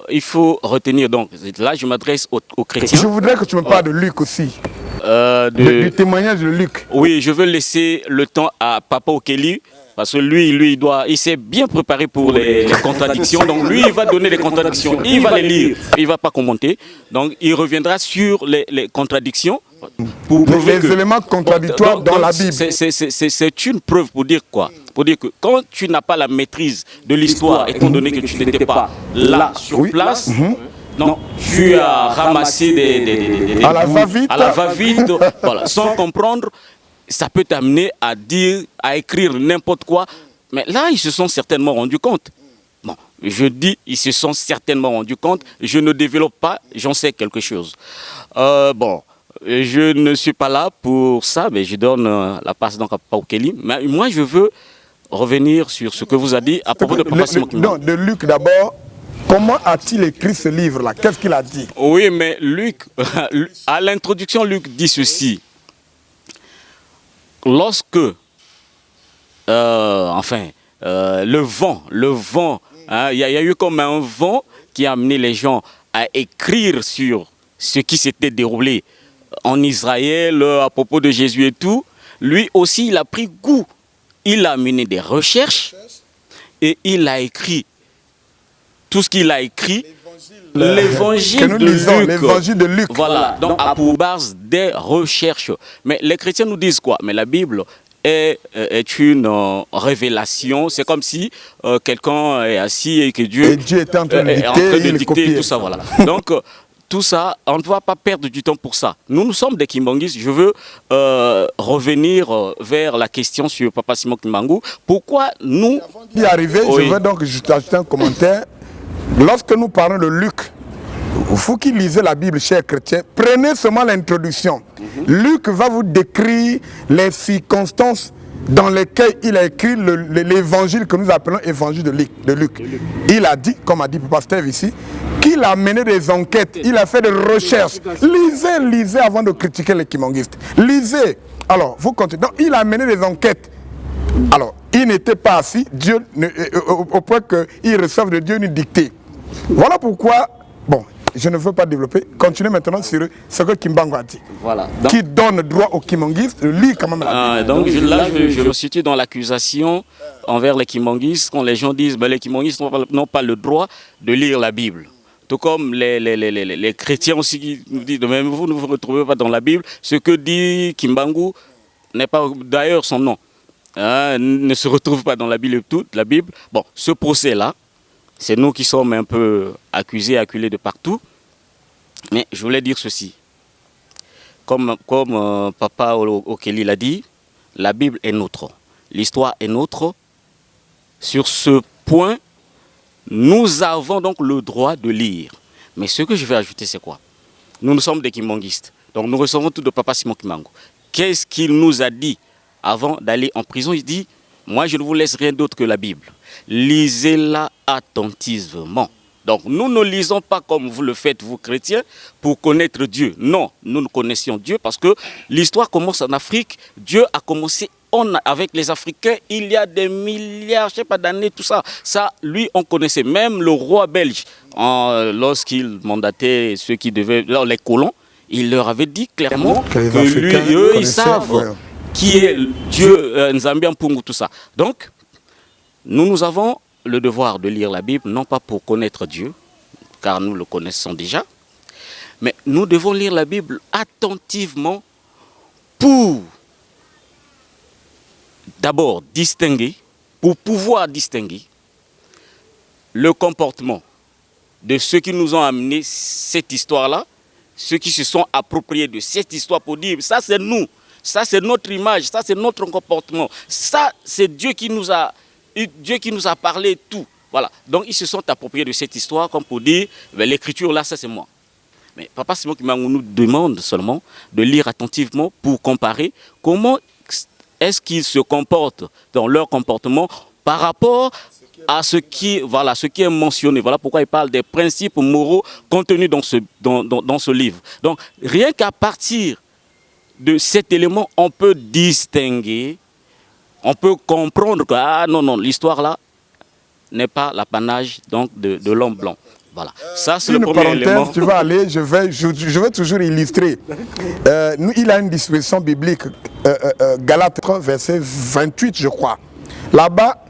il faut retenir, donc, là je m'adresse aux chrétiens. Je voudrais que tu me parles de Luc aussi. Du témoignage de Luc. Oui, je veux laisser le temps à Papa Okele, parce que lui il s'est bien préparé pour les contradictions. Donc lui, il va donner les contradictions, il va les lire, il ne va pas commenter. Donc il reviendra sur les contradictions. Pour prouver les éléments contradictoires dans la Bible. C'est une preuve pour dire quoi? Pour dire que quand tu n'as pas la maîtrise de l'histoire, étant donné que tu n'étais pas là sur place, non, tu as ramassé des à la va-vite, voilà, sans comprendre, ça peut t'amener à dire, à écrire n'importe quoi. Mais là, ils se sont certainement rendus compte. Bon, je dis, ils se sont certainement rendus compte. Je ne développe pas, j'en sais quelque chose. Bon. Je ne suis pas là pour ça, mais je donne la passe donc à Papa Okele. Mais moi, je veux revenir sur ce que vous avez dit à propos de Papa Simon. Non, de Luc d'abord. Comment a-t-il écrit ce livre-là? Qu'est-ce qu'il a dit? Oui, mais Luc, à l'introduction, Luc dit ceci. Lorsque, le vent, hein, il y a eu comme un vent qui a amené les gens à écrire sur ce qui s'était déroulé en Israël, à propos de Jésus et tout, lui aussi, il a pris goût. Il a mené des recherches et il a écrit tout ce qu'il a écrit l'évangile que nous de lisons, Luc. l'évangile de Luc. Voilà, donc a pour base des recherches. Mais les chrétiens nous disent quoi? Mais la Bible est une révélation. C'est comme si quelqu'un est assis et que Dieu, Et Dieu est en train de est en train de dicter, il dicter copie. tout ça. Voilà. Donc, tout ça, on ne va pas perdre du temps pour ça. Nous sommes des Kimbangis. Je veux revenir vers la question sur Papa Simon Kimbangu. Pourquoi nous... Y arriver, Oui. je veux donc juste ajouter un commentaire. Lorsque nous parlons de Luc, vous qui lisez la Bible, chers chrétiens, prenez seulement l'introduction. Luc va vous décrire les circonstances dans lesquelles il a écrit l'évangile que nous appelons évangile de Luc. Il a dit, comme a dit Papa Steve ici, qu'il a mené des enquêtes, il a fait des recherches. Lisez avant de critiquer les kimongistes. Lisez. Alors, vous continuez. Donc, il a mené des enquêtes. Alors, il n'était pas assis au point qu'il reçoive de Dieu une dictée. Voilà pourquoi, bon, je ne veux pas développer. Continuez maintenant sur ce que Kimbangu a dit. Voilà. Donc, Qui donne droit aux kimongistes de lire quand même la Bible. donc là, je me situe dans l'accusation envers les Kimbangis quand les gens disent que les Kimbangis n'ont pas le droit de lire la Bible. Tout comme les chrétiens aussi qui nous disent, même vous ne vous retrouvez pas dans la Bible. Ce que dit Kimbangu n'est pas d'ailleurs son nom. Ne se retrouve pas dans la Bible toute, la Bible. Bon, ce procès-là, c'est nous qui sommes un peu accusés, acculés de partout. Mais je voulais dire ceci. Comme Papa Okeli l'a dit, la Bible est nôtre. L'histoire est nôtre. Sur ce point, nous avons donc le droit de lire. Mais ce que je vais ajouter, c'est quoi? Nous sommes des Kimbanguistes. Donc nous recevons tout de Papa Simon Kimbangu. Qu'est-ce qu'il nous a dit avant d'aller en prison? Il dit, moi je ne vous laisse rien d'autre que la Bible. Lisez-la attentivement. Donc nous ne lisons pas comme vous le faites, vous chrétiens, pour connaître Dieu. Non, nous connaissions Dieu parce que l'histoire commence en Afrique. Dieu a commencé avec les Africains il y a des milliards, je ne sais pas d'années, tout ça. Ça, lui, on connaissait. Même le roi belge, lorsqu'il mandatait ceux qui devaient, les colons, il leur avait dit clairement que lui, eux, ils savent qui est Dieu, Nzambi Mpungu, tout ça. Donc, nous avons le devoir de lire la Bible, non pas pour connaître Dieu, car nous le connaissons déjà, mais nous devons lire la Bible attentivement pour d'abord distinguer, pour pouvoir distinguer le comportement de ceux qui nous ont amené cette histoire-là, ceux qui se sont appropriés de cette histoire pour dire ça c'est nous, ça c'est notre image, ça c'est notre comportement, ça c'est Dieu qui nous a parlé tout. Voilà. Donc ils se sont appropriés de cette histoire comme pour dire l'écriture là, ça c'est moi. Mais Papa Simon Kimbangu nous demande seulement de lire attentivement pour comparer comment est-ce qu'ils se comportent dans leur comportement par rapport à ce qui est mentionné. Voilà pourquoi il parle des principes moraux contenus dans ce livre. Donc rien qu'à partir de cet élément, on peut distinguer, on peut comprendre que non, l'histoire là n'est pas l'apanage de l'homme blanc. Voilà. Ça, c'est le premier élément. Tu vas aller, je vais toujours illustrer. Il a une disposition biblique, Galates 3, verset 28, je crois. Là-bas,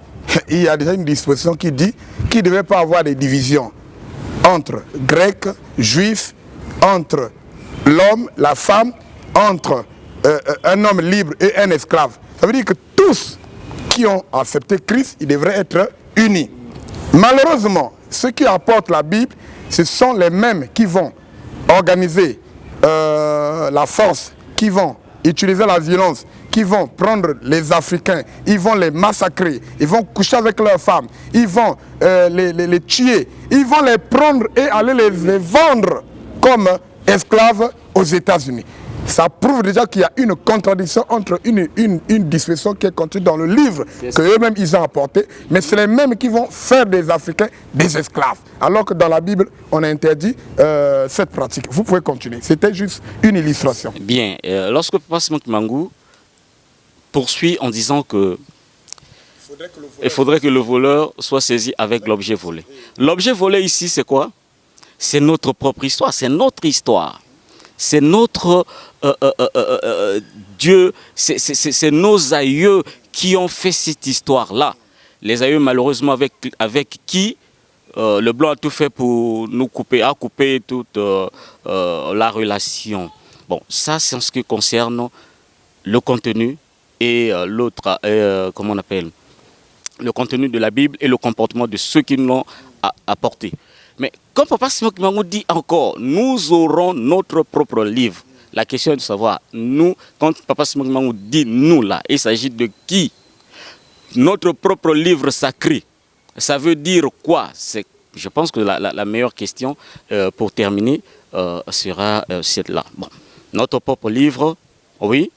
il y a déjà une disposition qui dit qu'il ne devait pas avoir de division entre Grecs, Juifs, entre l'homme, la femme, entre un homme libre et un esclave. Ça veut dire que tous qui ont accepté Christ, ils devraient être unis. Malheureusement, ceux qui apportent la Bible, ce sont les mêmes qui vont organiser la force, qui vont utiliser la violence, qui vont prendre les Africains, ils vont les massacrer, ils vont coucher avec leurs femmes, ils vont les tuer, ils vont les prendre et aller les vendre comme esclaves aux États-Unis. Ça prouve déjà qu'il y a une contradiction entre une disposition qui est contenue dans le livre qu'eux-mêmes ils ont apporté, mais c'est les mêmes qui vont faire des Africains des esclaves. Alors que dans la Bible, on a interdit cette pratique. Vous pouvez continuer. C'était juste une illustration. Bien. Lorsque Papa Simon Kimbangu poursuit en disant que il faudrait que le voleur soit saisi avec l'objet volé. L'objet volé ici, c'est quoi? C'est notre propre histoire, c'est notre histoire. C'est notre Dieu, c'est nos aïeux qui ont fait cette histoire-là. Les aïeux, malheureusement, avec qui le blanc a tout fait pour nous couper, a coupé toute la relation. Bon, ça c'est en ce qui concerne le contenu et l'autre, comment on appelle, le contenu de la Bible et le comportement de ceux qui nous l'ont apporté. Mais comme Papa Simon Kimbangu dit encore, nous aurons notre propre livre. La question est de savoir, nous, quand Papa Simon Kimbangu dit nous là, il s'agit de qui? Notre propre livre sacré. Ça veut dire quoi? Je pense que la meilleure question pour terminer sera celle-là. Bon. Notre propre livre, oui,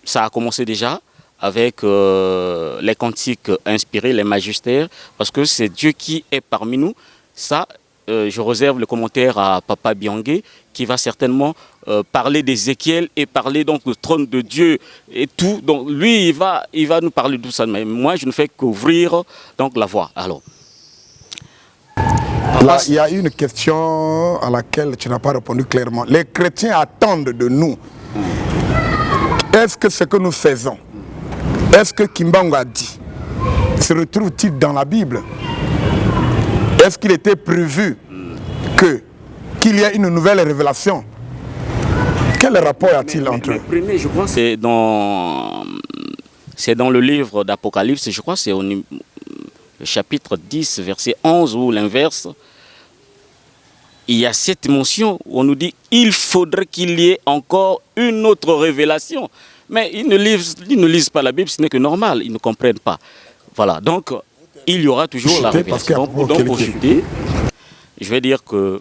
ça a commencé déjà avec les cantiques inspirés, les magistères, parce que c'est Dieu qui est parmi nous. Ça, je réserve le commentaire à Papa Biangué, qui va certainement parler d'Ézéchiel et parler donc du trône de Dieu et tout. Donc lui, il va nous parler de tout ça. Mais moi, je ne fais qu'ouvrir donc la voie. Alors, là, il y a une question à laquelle tu n'as pas répondu clairement. Les chrétiens attendent de nous. Est-ce que ce que nous faisons, est-ce que Kimbangu a dit, se retrouve-t-il dans la Bible? Est-ce qu'il était prévu qu'il y ait une nouvelle révélation? Quel rapport y a-t-il entre eux? Le premier, je crois, c'est dans le livre d'Apocalypse, je crois que c'est au chapitre 10, verset 11, ou l'inverse. Il y a cette mention où on nous dit il faudrait qu'il y ait encore une autre révélation. Mais ils ne lisent pas la Bible, ce n'est que normal, ils ne comprennent pas. Voilà, donc il y aura toujours la révélation. Donc pour chuter, je vais dire que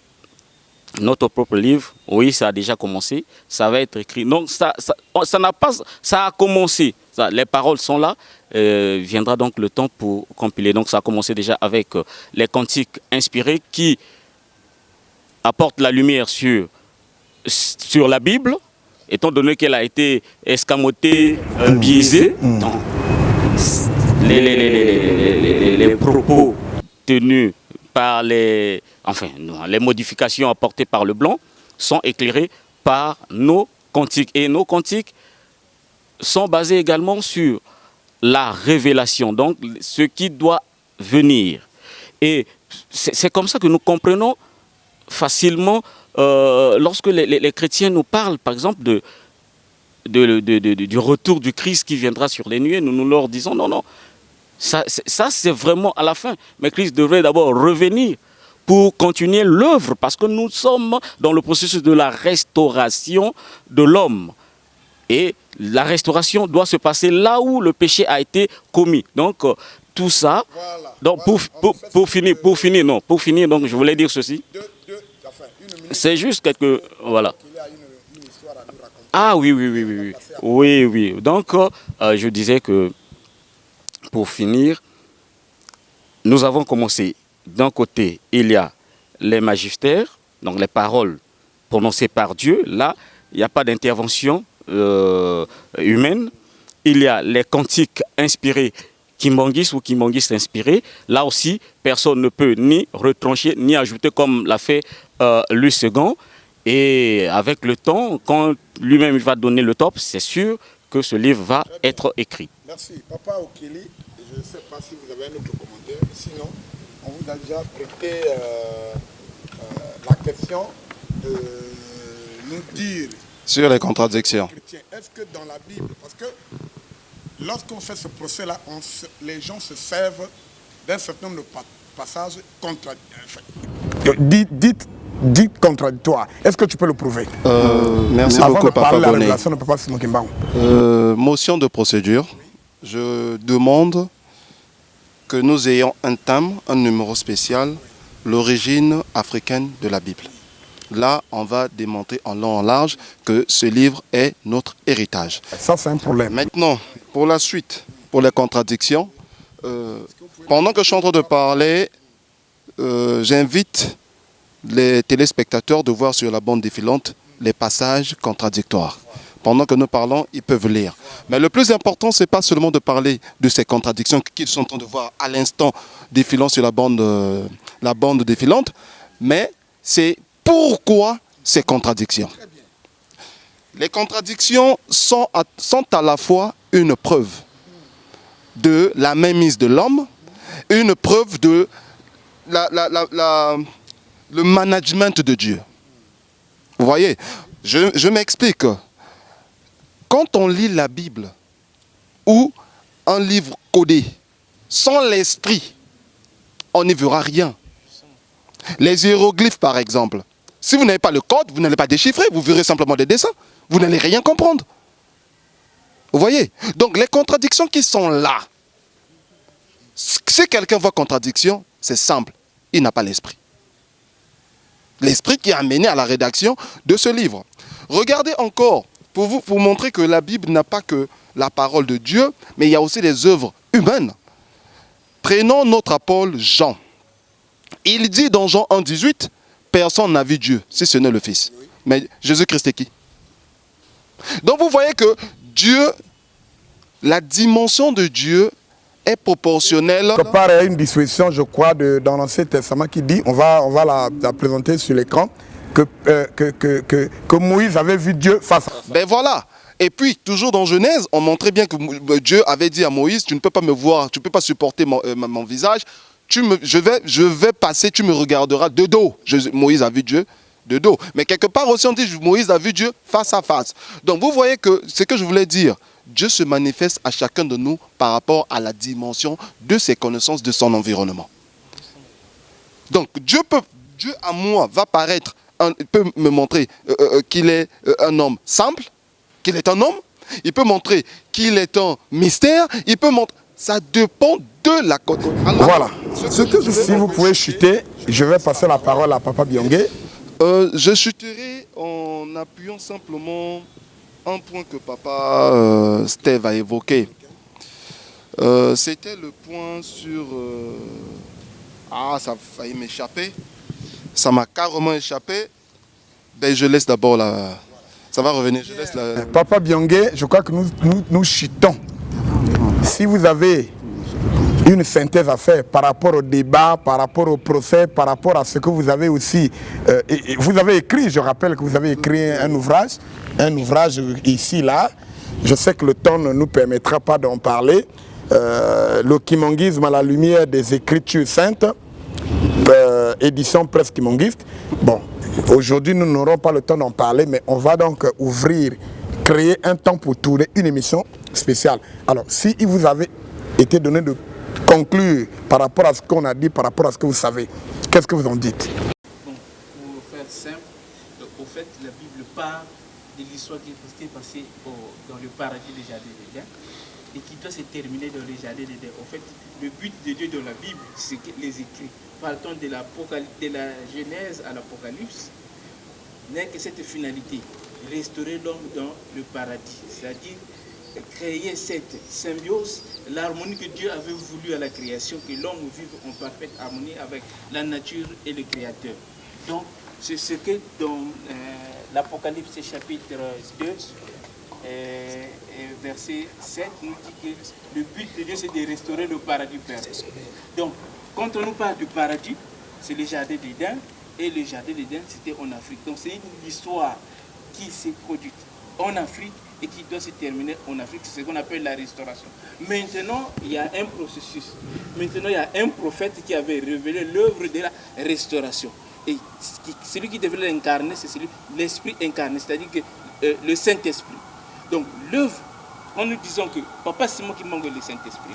notre propre livre, oui, ça a déjà commencé, ça va être écrit. Donc ça a commencé, les paroles sont là, viendra donc le temps pour compiler. Donc ça a commencé déjà avec les cantiques inspirés qui apportent la lumière sur la Bible, étant donné qu'elle a été escamotée, biaisée. Donc, les propos tenus par les modifications apportées par le blanc sont éclairés par nos cantiques. Et nos cantiques sont basés également sur la révélation, donc ce qui doit venir. Et c'est comme ça que nous comprenons facilement lorsque les chrétiens nous parlent, par exemple, du retour du Christ qui viendra sur les nuées. Nous leur disons non, ça c'est vraiment à la fin. Mais Christ devrait d'abord revenir pour continuer l'œuvre, parce que nous sommes dans le processus de la restauration de l'homme. Et la restauration doit se passer là où le péché a été commis. Donc tout ça, donc pour finir, donc je voulais dire ceci. C'est juste quelques, voilà. Ah oui. Donc je disais que pour finir, nous avons commencé. D'un côté, il y a les magistères, donc les paroles prononcées par Dieu. Là, il n'y a pas d'intervention humaine. Il y a les cantiques inspirés Kimbanguistes ou Kimbanguistes inspirés. Là aussi, personne ne peut ni retrancher ni ajouter comme l'a fait Louis II. Et avec le temps, quand lui-même va donner le top, c'est sûr que ce livre va être écrit. Merci. Papa Okeli, je ne sais pas si vous avez un autre commentaire. Sinon, on vous a déjà prêté la question de nous dire... Sur les contradictions. Est-ce que dans la Bible, parce que lorsqu'on fait ce procès-là, les gens se servent d'un certain nombre de passages dites contradictoires. Est-ce que tu peux le prouver? Merci avant beaucoup, de parler Papa de la Bonnet. révélation de Papa Simon Kimbangu. Motion de procédure. Je demande que nous ayons un thème, un numéro spécial, l'origine africaine de la Bible. Là, on va démontrer en long et en large que ce livre est notre héritage. Ça, c'est un problème. Maintenant, pour la suite, pour les contradictions, pendant que je suis en train de parler, j'invite les téléspectateurs de voir sur la bande défilante les passages contradictoires. Pendant que nous parlons, ils peuvent lire. Mais le plus important, ce n'est pas seulement de parler de ces contradictions qu'ils sont en train de voir à l'instant défilant sur la bande défilante, mais c'est pourquoi ces contradictions. Les contradictions sont à la fois une preuve de la mainmise de l'homme, une preuve de le management de Dieu. Vous voyez, je m'explique. Quand on lit la Bible ou un livre codé, sans l'esprit, on n'y verra rien. Les hiéroglyphes, par exemple. Si vous n'avez pas le code, vous n'allez pas déchiffrer, vous verrez simplement des dessins. Vous n'allez rien comprendre. Vous voyez? Donc les contradictions qui sont là, si quelqu'un voit contradiction, c'est simple, il n'a pas l'esprit. L'esprit qui a amené à la rédaction de ce livre. Regardez encore, pour montrer que la Bible n'a pas que la parole de Dieu, mais il y a aussi des œuvres humaines. Prenons notre apôtre Jean. Il dit dans Jean 1,18, personne n'a vu Dieu, si ce n'est le Fils. Mais Jésus-Christ est qui? Donc vous voyez que Dieu, la dimension de Dieu est proportionnelle. Il y a une disposition, je crois, dans l'Ancien Testament qui dit, on va la présenter sur l'écran, que Moïse avait vu Dieu face à face. Ben voilà. Et puis, toujours dans Genèse, on montrait bien que Dieu avait dit à Moïse, tu ne peux pas me voir, tu ne peux pas supporter mon visage, je vais passer, tu me regarderas de dos. Moïse a vu Dieu de dos. Mais quelque part aussi, on dit Moïse a vu Dieu face à face. Donc, vous voyez que ce que je voulais dire, Dieu se manifeste à chacun de nous par rapport à la dimension de ses connaissances, de son environnement. Donc, Dieu à moi va paraître, peut me montrer qu'il est un homme simple, qu'il est un homme. Il peut montrer qu'il est un mystère. Il peut montrer... Ça dépend de la côte. Voilà. Si vous pouvez chuter, je vais passer la parole à Papa Byongué. Je chuterai en appuyant simplement un point que Papa Steve a évoqué. C'était le point sur... ça a failli m'échapper. Ça m'a carrément échappé. Ben, je laisse d'abord la... Ça va revenir. Je laisse la... Papa Byongué, je crois que nous chutons. Si vous avez une synthèse à faire par rapport au débat, par rapport au procès, par rapport à ce que vous avez aussi... vous avez écrit, je rappelle que vous avez écrit un ouvrage ici, là. Je sais que le temps ne nous permettra pas d'en parler. Le kimonguisme à la lumière des Écritures saintes, édition presse kimonguiste. Bon, aujourd'hui, nous n'aurons pas le temps d'en parler, mais on va donc créer un temps pour tourner une émission spéciale. Alors, si il vous avait été donné de conclure par rapport à ce qu'on a dit, par rapport à ce que vous savez, qu'est-ce que vous en dites? Bon, pour faire simple, au fait, la Bible parle de l'histoire qui est passée dans le paradis des jardins d'Éden et qui doit se terminer dans les jardins d'Éden. En fait, le but de Dieu dans la Bible, c'est les écrits. Partons de la Genèse à l'Apocalypse, n'est que cette finalité, restaurer l'homme dans le paradis, c'est-à-dire créer cette symbiose, l'harmonie que Dieu avait voulu à la création, que l'homme vive en parfaite harmonie avec la nature et le Créateur. Donc, c'est ce que dans l'Apocalypse chapitre 2, verset 7, nous dit que le but de Dieu, c'est de restaurer le paradis perdu. Donc, quand on nous parle du paradis, c'est le jardin d'Éden, et le jardin d'Éden, c'était en Afrique. Donc, c'est une histoire qui s'est produite en Afrique et qui doit se terminer en Afrique. C'est ce qu'on appelle la restauration. Maintenant, il y a un processus. Maintenant, il y a un prophète qui avait révélé l'œuvre de la restauration. Et celui qui devait l'incarner, c'est l'Esprit incarné, c'est-à-dire que le Saint-Esprit. Donc, l'œuvre, en nous disant que Papa Simon qui manque le Saint-Esprit,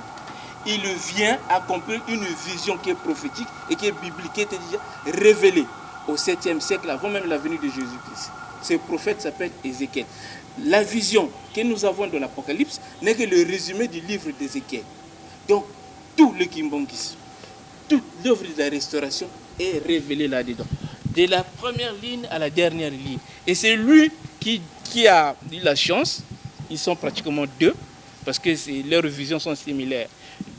il vient accomplir une vision qui est prophétique et qui est biblique, qui était déjà révélée au 7e siècle, avant même la venue de Jésus-Christ. Ce prophète s'appelle Ézéchiel. La vision que nous avons dans l'Apocalypse n'est que le résumé du livre d'Ézéchiel. Donc, tout le kimbongisme, toute l'œuvre de la restauration est révélée là-dedans. De la première ligne à la dernière ligne. Et c'est lui qui a eu la chance, ils sont pratiquement deux, parce que leurs visions sont similaires.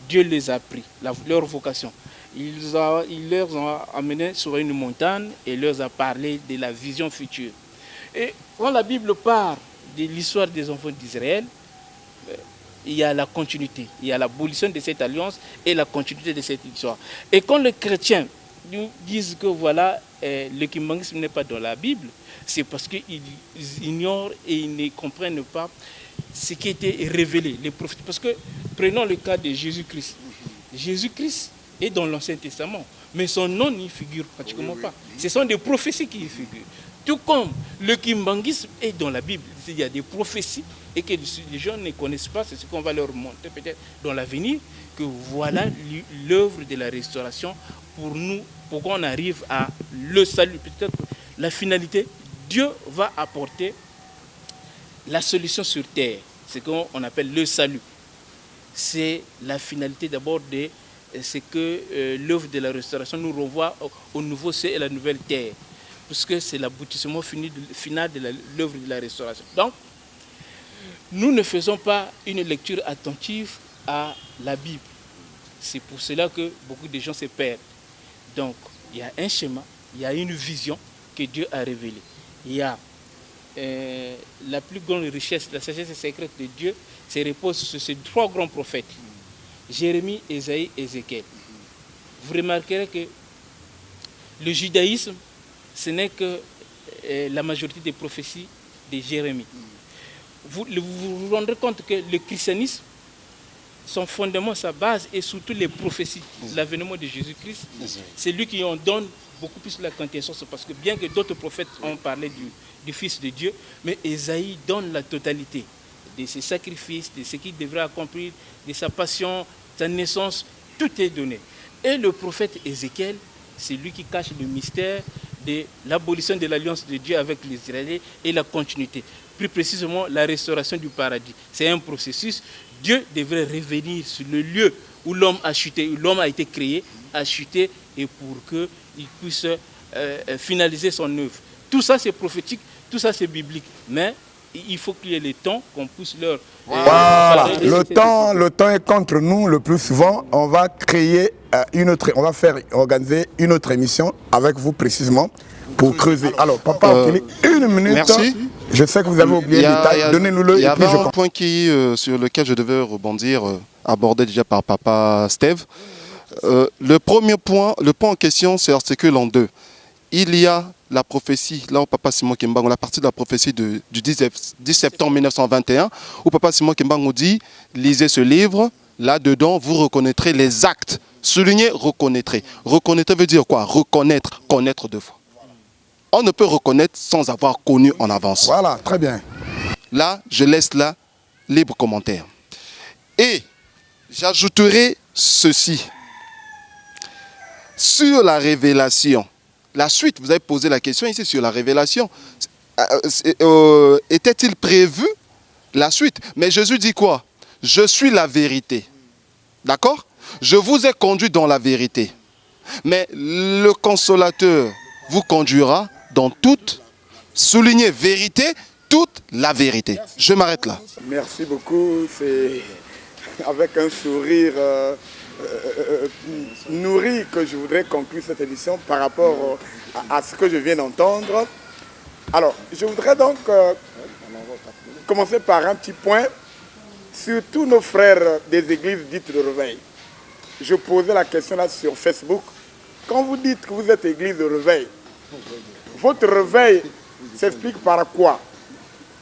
Dieu les a pris, leur vocation. Il leur a amenés sur une montagne et leur a parlé de la vision future. Et quand la Bible parle de l'histoire des enfants d'Israël, il y a la continuité, il y a l'abolition de cette alliance et la continuité de cette histoire. Et quand les chrétiens nous disent que voilà, le kimbongisme n'est pas dans la Bible, c'est parce qu'ils ignorent et ils ne comprennent pas ce qui était révélé, les prophètes. Parce que prenons le cas de Jésus-Christ. Jésus-Christ est dans l'Ancien Testament, mais son nom n'y figure pratiquement pas. Ce sont des prophéties qui y figurent. Tout comme le kimbanguisme est dans la Bible. Il y a des prophéties et que les gens ne connaissent pas, c'est ce qu'on va leur montrer peut-être dans l'avenir, que voilà l'œuvre de la restauration pour nous, pour qu'on arrive à le salut. Peut-être la finalité, Dieu va apporter la solution sur terre, ce qu'on appelle le salut. C'est la finalité d'abord de ce que l'œuvre de la restauration nous renvoie au nouveau ciel et la nouvelle terre, puisque c'est l'aboutissement final de l'œuvre de la restauration. Donc, nous ne faisons pas une lecture attentive à la Bible. C'est pour cela que beaucoup de gens se perdent. Donc, il y a un schéma, il y a une vision que Dieu a révélée. Il y a la plus grande richesse, la sagesse secrète de Dieu, se repose sur ces 3 grands prophètes, Jérémie, Ésaïe et Ézéchiel. Vous remarquerez que le judaïsme, ce n'est que la majorité des prophéties de Jérémie. Vous vous rendrez compte que le christianisme, son fondement, sa base est surtout les prophéties, l'avènement de Jésus-Christ. C'est lui qui en donne beaucoup plus la quintessence, parce que bien que d'autres prophètes ont parlé du Fils de Dieu, mais Ésaïe donne la totalité de ses sacrifices, de ce qu'il devrait accomplir, de sa passion, sa naissance, tout est donné. Et le prophète Ézéchiel, c'est lui qui cache le mystère de l'abolition de l'alliance de Dieu avec les Israéliens et la continuité. Plus précisément, la restauration du paradis. C'est un processus. Dieu devrait revenir sur le lieu où l'homme a chuté, où l'homme a été créé, a chuté, et pour qu'il puisse finaliser son œuvre. Tout ça, c'est prophétique, tout ça, c'est biblique. Mais il faut qu'il y ait le temps qu'on puisse leur... Voilà, le temps est contre nous le plus souvent. On va créer organiser une autre émission avec vous précisément pour creuser. Alors, Papa Okeli, une minute. Merci. Je sais que vous avez oublié le détail, donnez-nous-le. Il y avait un point sur lequel je devais rebondir, abordé déjà par Papa Steve. Le premier point, le point en question, c'est article en 2. Il y a la prophétie, là où Papa Simon Kimbangu, la partie de la prophétie du 10 septembre 1921, où Papa Simon Kimbangu dit, lisez ce livre, là-dedans, vous reconnaîtrez les actes. Soulignez, reconnaîtrez. Reconnaître veut dire quoi? Reconnaître, connaître deux fois. On ne peut reconnaître sans avoir connu en avance. Voilà, très bien. Là, je laisse là, libre commentaire. Et j'ajouterai ceci. Sur la révélation, la suite, vous avez posé la question ici sur la révélation. Était-il prévu la suite? Mais Jésus dit quoi? Je suis la vérité. D'accord? Je vous ai conduit dans la vérité. Mais le consolateur vous conduira dans toute, soulignez vérité, toute la vérité. Je m'arrête là. Merci beaucoup. C'est avec un sourire nourri que je voudrais conclure cette émission par rapport à ce que je viens d'entendre. Alors, je voudrais donc commencer par un petit point sur tous nos frères des églises dites de réveil. Je posais la question là sur Facebook. Quand vous dites que vous êtes église de réveil, votre réveil s'explique par quoi?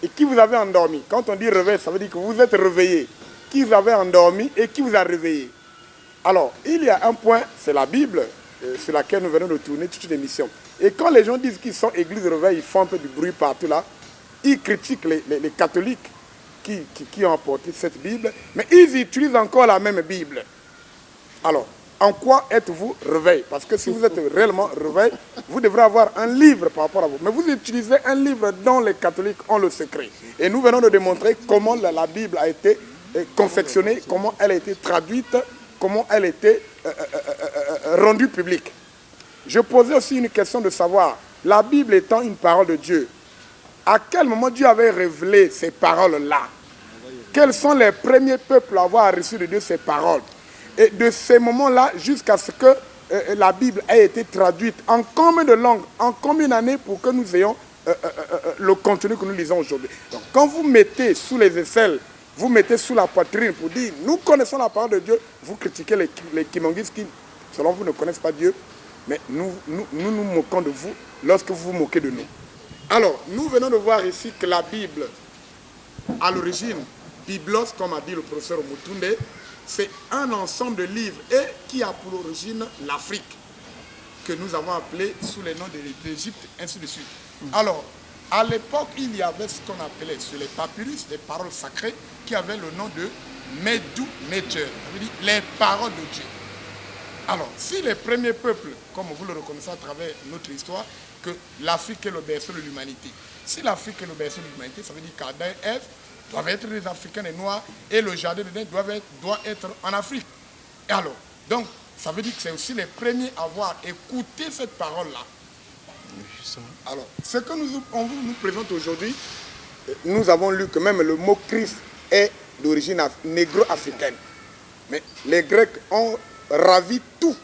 Et qui vous avez endormi? Quand on dit réveil, ça veut dire que vous êtes réveillé. Qui vous avez endormi et qui vous a réveillé? Alors, il y a un point, c'est la Bible, sur laquelle nous venons de tourner toute une émission. Et quand les gens disent qu'ils sont église de réveil, ils font un peu du bruit partout là. Ils critiquent les catholiques qui ont apporté cette Bible, mais ils utilisent encore la même Bible. Alors, en quoi êtes-vous réveil? Parce que si vous êtes réellement réveil, vous devrez avoir un livre par rapport à vous. Mais vous utilisez un livre dont les catholiques ont le secret. Et nous venons de démontrer comment la Bible a été confectionnée, comment elle a été traduite, comment elle a été rendue publique. Je posais aussi une question de savoir, la Bible étant une parole de Dieu, à quel moment Dieu avait révélé ces paroles-là? Quels sont les premiers peuples à avoir reçu de Dieu ces paroles? Et de ces moments-là jusqu'à ce que la Bible ait été traduite en combien de langues, en combien d'années pour que nous ayons le contenu que nous lisons aujourd'hui. Donc quand vous mettez sous les aisselles, vous mettez sous la poitrine pour dire nous connaissons la parole de Dieu, vous critiquez les Kimonguistes qui, selon vous, ne connaissent pas Dieu, mais nous moquons de vous lorsque vous vous moquez de nous. Alors, nous venons de voir ici que la Bible, à l'origine, Biblos, comme a dit le professeur Mutunde, c'est un ensemble de livres et qui a pour origine l'Afrique, que nous avons appelé sous le nom de l'Égypte, ainsi de suite. Alors, à l'époque, il y avait ce qu'on appelait sur les papyrus des paroles sacrées qui avaient le nom de Medu Neter, ça veut dire les paroles de Dieu. Alors, si les premiers peuples, comme vous le reconnaissez à travers notre histoire, que l'Afrique est le berceau de l'humanité. Si l'Afrique est le berceau de l'humanité, ça veut dire qu'Adam et Ève doivent être des Africains et Noirs et le jardin d'Éden doit être en Afrique. Et alors, donc, ça veut dire que c'est aussi les premiers à avoir écouté cette parole-là. Alors, ce que on nous présente aujourd'hui, nous avons lu que même le mot Christ est d'origine négro-africaine. Mais les Grecs ont ravi tout.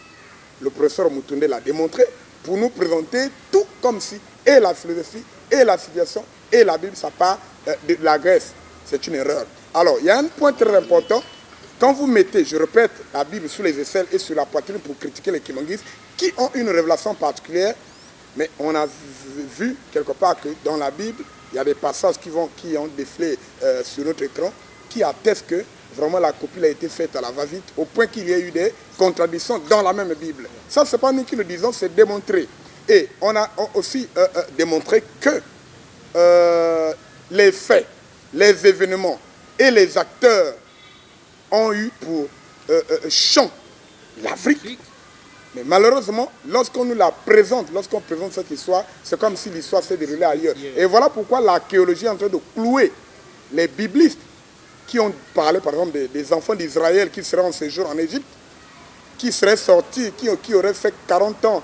Le professeur Mutunde l'a démontré pour nous présenter tout comme si et la philosophie et la civilisation et la Bible, ça part de la Grèce. C'est une erreur. Alors, il y a un point très important. Quand vous mettez, je répète, la Bible sous les aisselles et sur la poitrine pour critiquer les Kimonguistes qui ont une révélation particulière, mais on a vu quelque part que dans la Bible, il y a des passages qui ont défilé sur notre écran qui attestent que vraiment la copie a été faite à la va-vite au point qu'il y a eu des contradictions dans la même Bible. Ça, ce n'est pas nous qui le disons, c'est démontré. Et on a aussi démontré que les faits, les événements et les acteurs ont eu pour champ l'Afrique. Mais malheureusement, lorsqu'on nous la présente, lorsqu'on présente cette histoire, c'est comme si l'histoire s'est déroulée ailleurs. Et voilà pourquoi l'archéologie est en train de clouer les biblistes qui ont parlé, par exemple, des enfants d'Israël qui seraient en séjour en Égypte, qui seraient sortis, qui auraient fait 40 ans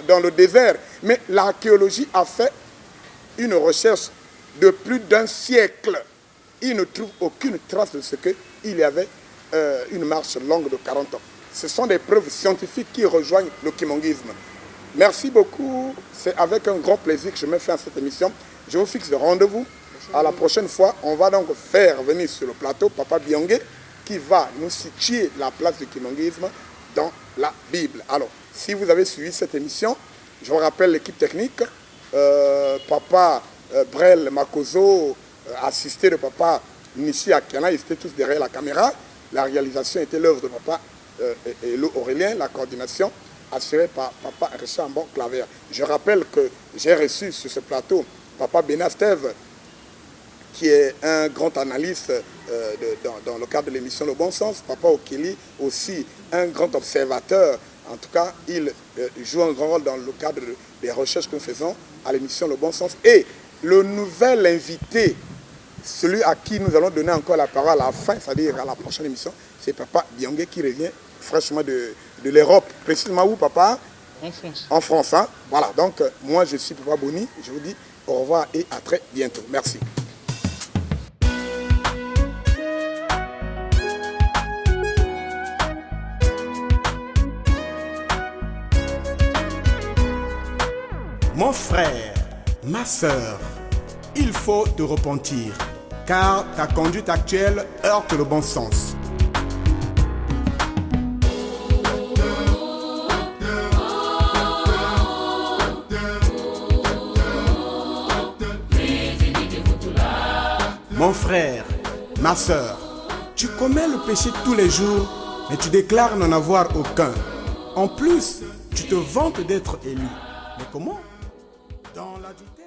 dans le désert. Mais l'archéologie a fait une recherche de plus d'un siècle. Il ne trouve aucune trace de ce qu'il y avait une marche longue de 40 ans. Ce sont des preuves scientifiques qui rejoignent le kimonguisme. Merci beaucoup. C'est avec un grand plaisir que je me fais à cette émission. Je vous fixe le rendez-vous. À la prochaine fois, on va donc faire venir sur le plateau Papa Byongé qui va nous situer la place du kimonguisme dans la Bible. Alors, si vous avez suivi cette émission, je vous rappelle l'équipe technique. Papa Brel Makozo, assisté de Papa Nishi Akiana, ils étaient tous derrière la caméra. La réalisation était l'œuvre de Papa Elo Aurélien, la coordination assurée par Papa Richard Ambon Claver. Je rappelle que j'ai reçu sur ce plateau Papa Benasteve, qui est un grand analyste dans le cadre de l'émission Le Bon Sens. Papa Okeli, aussi un grand observateur. En tout cas, il joue un grand rôle dans le cadre des recherches que nous faisons à l'émission Le Bon Sens. Et le nouvel invité, celui à qui nous allons donner encore la parole à la fin, c'est-à-dire à la prochaine émission, c'est Papa Byongé qui revient fraîchement de l'Europe. Précisément où, Papa? En France. En France, hein? Voilà, donc moi je suis Papa Boni. Je vous dis au revoir et à très bientôt. Merci. Mon frère, ma sœur, il faut te repentir, car ta conduite actuelle heurte le bon sens. Mon frère, ma sœur, tu commets le péché tous les jours, mais tu déclares n'en avoir aucun. En plus, tu te vantes d'être élu. Mais comment? Dans l'adultère.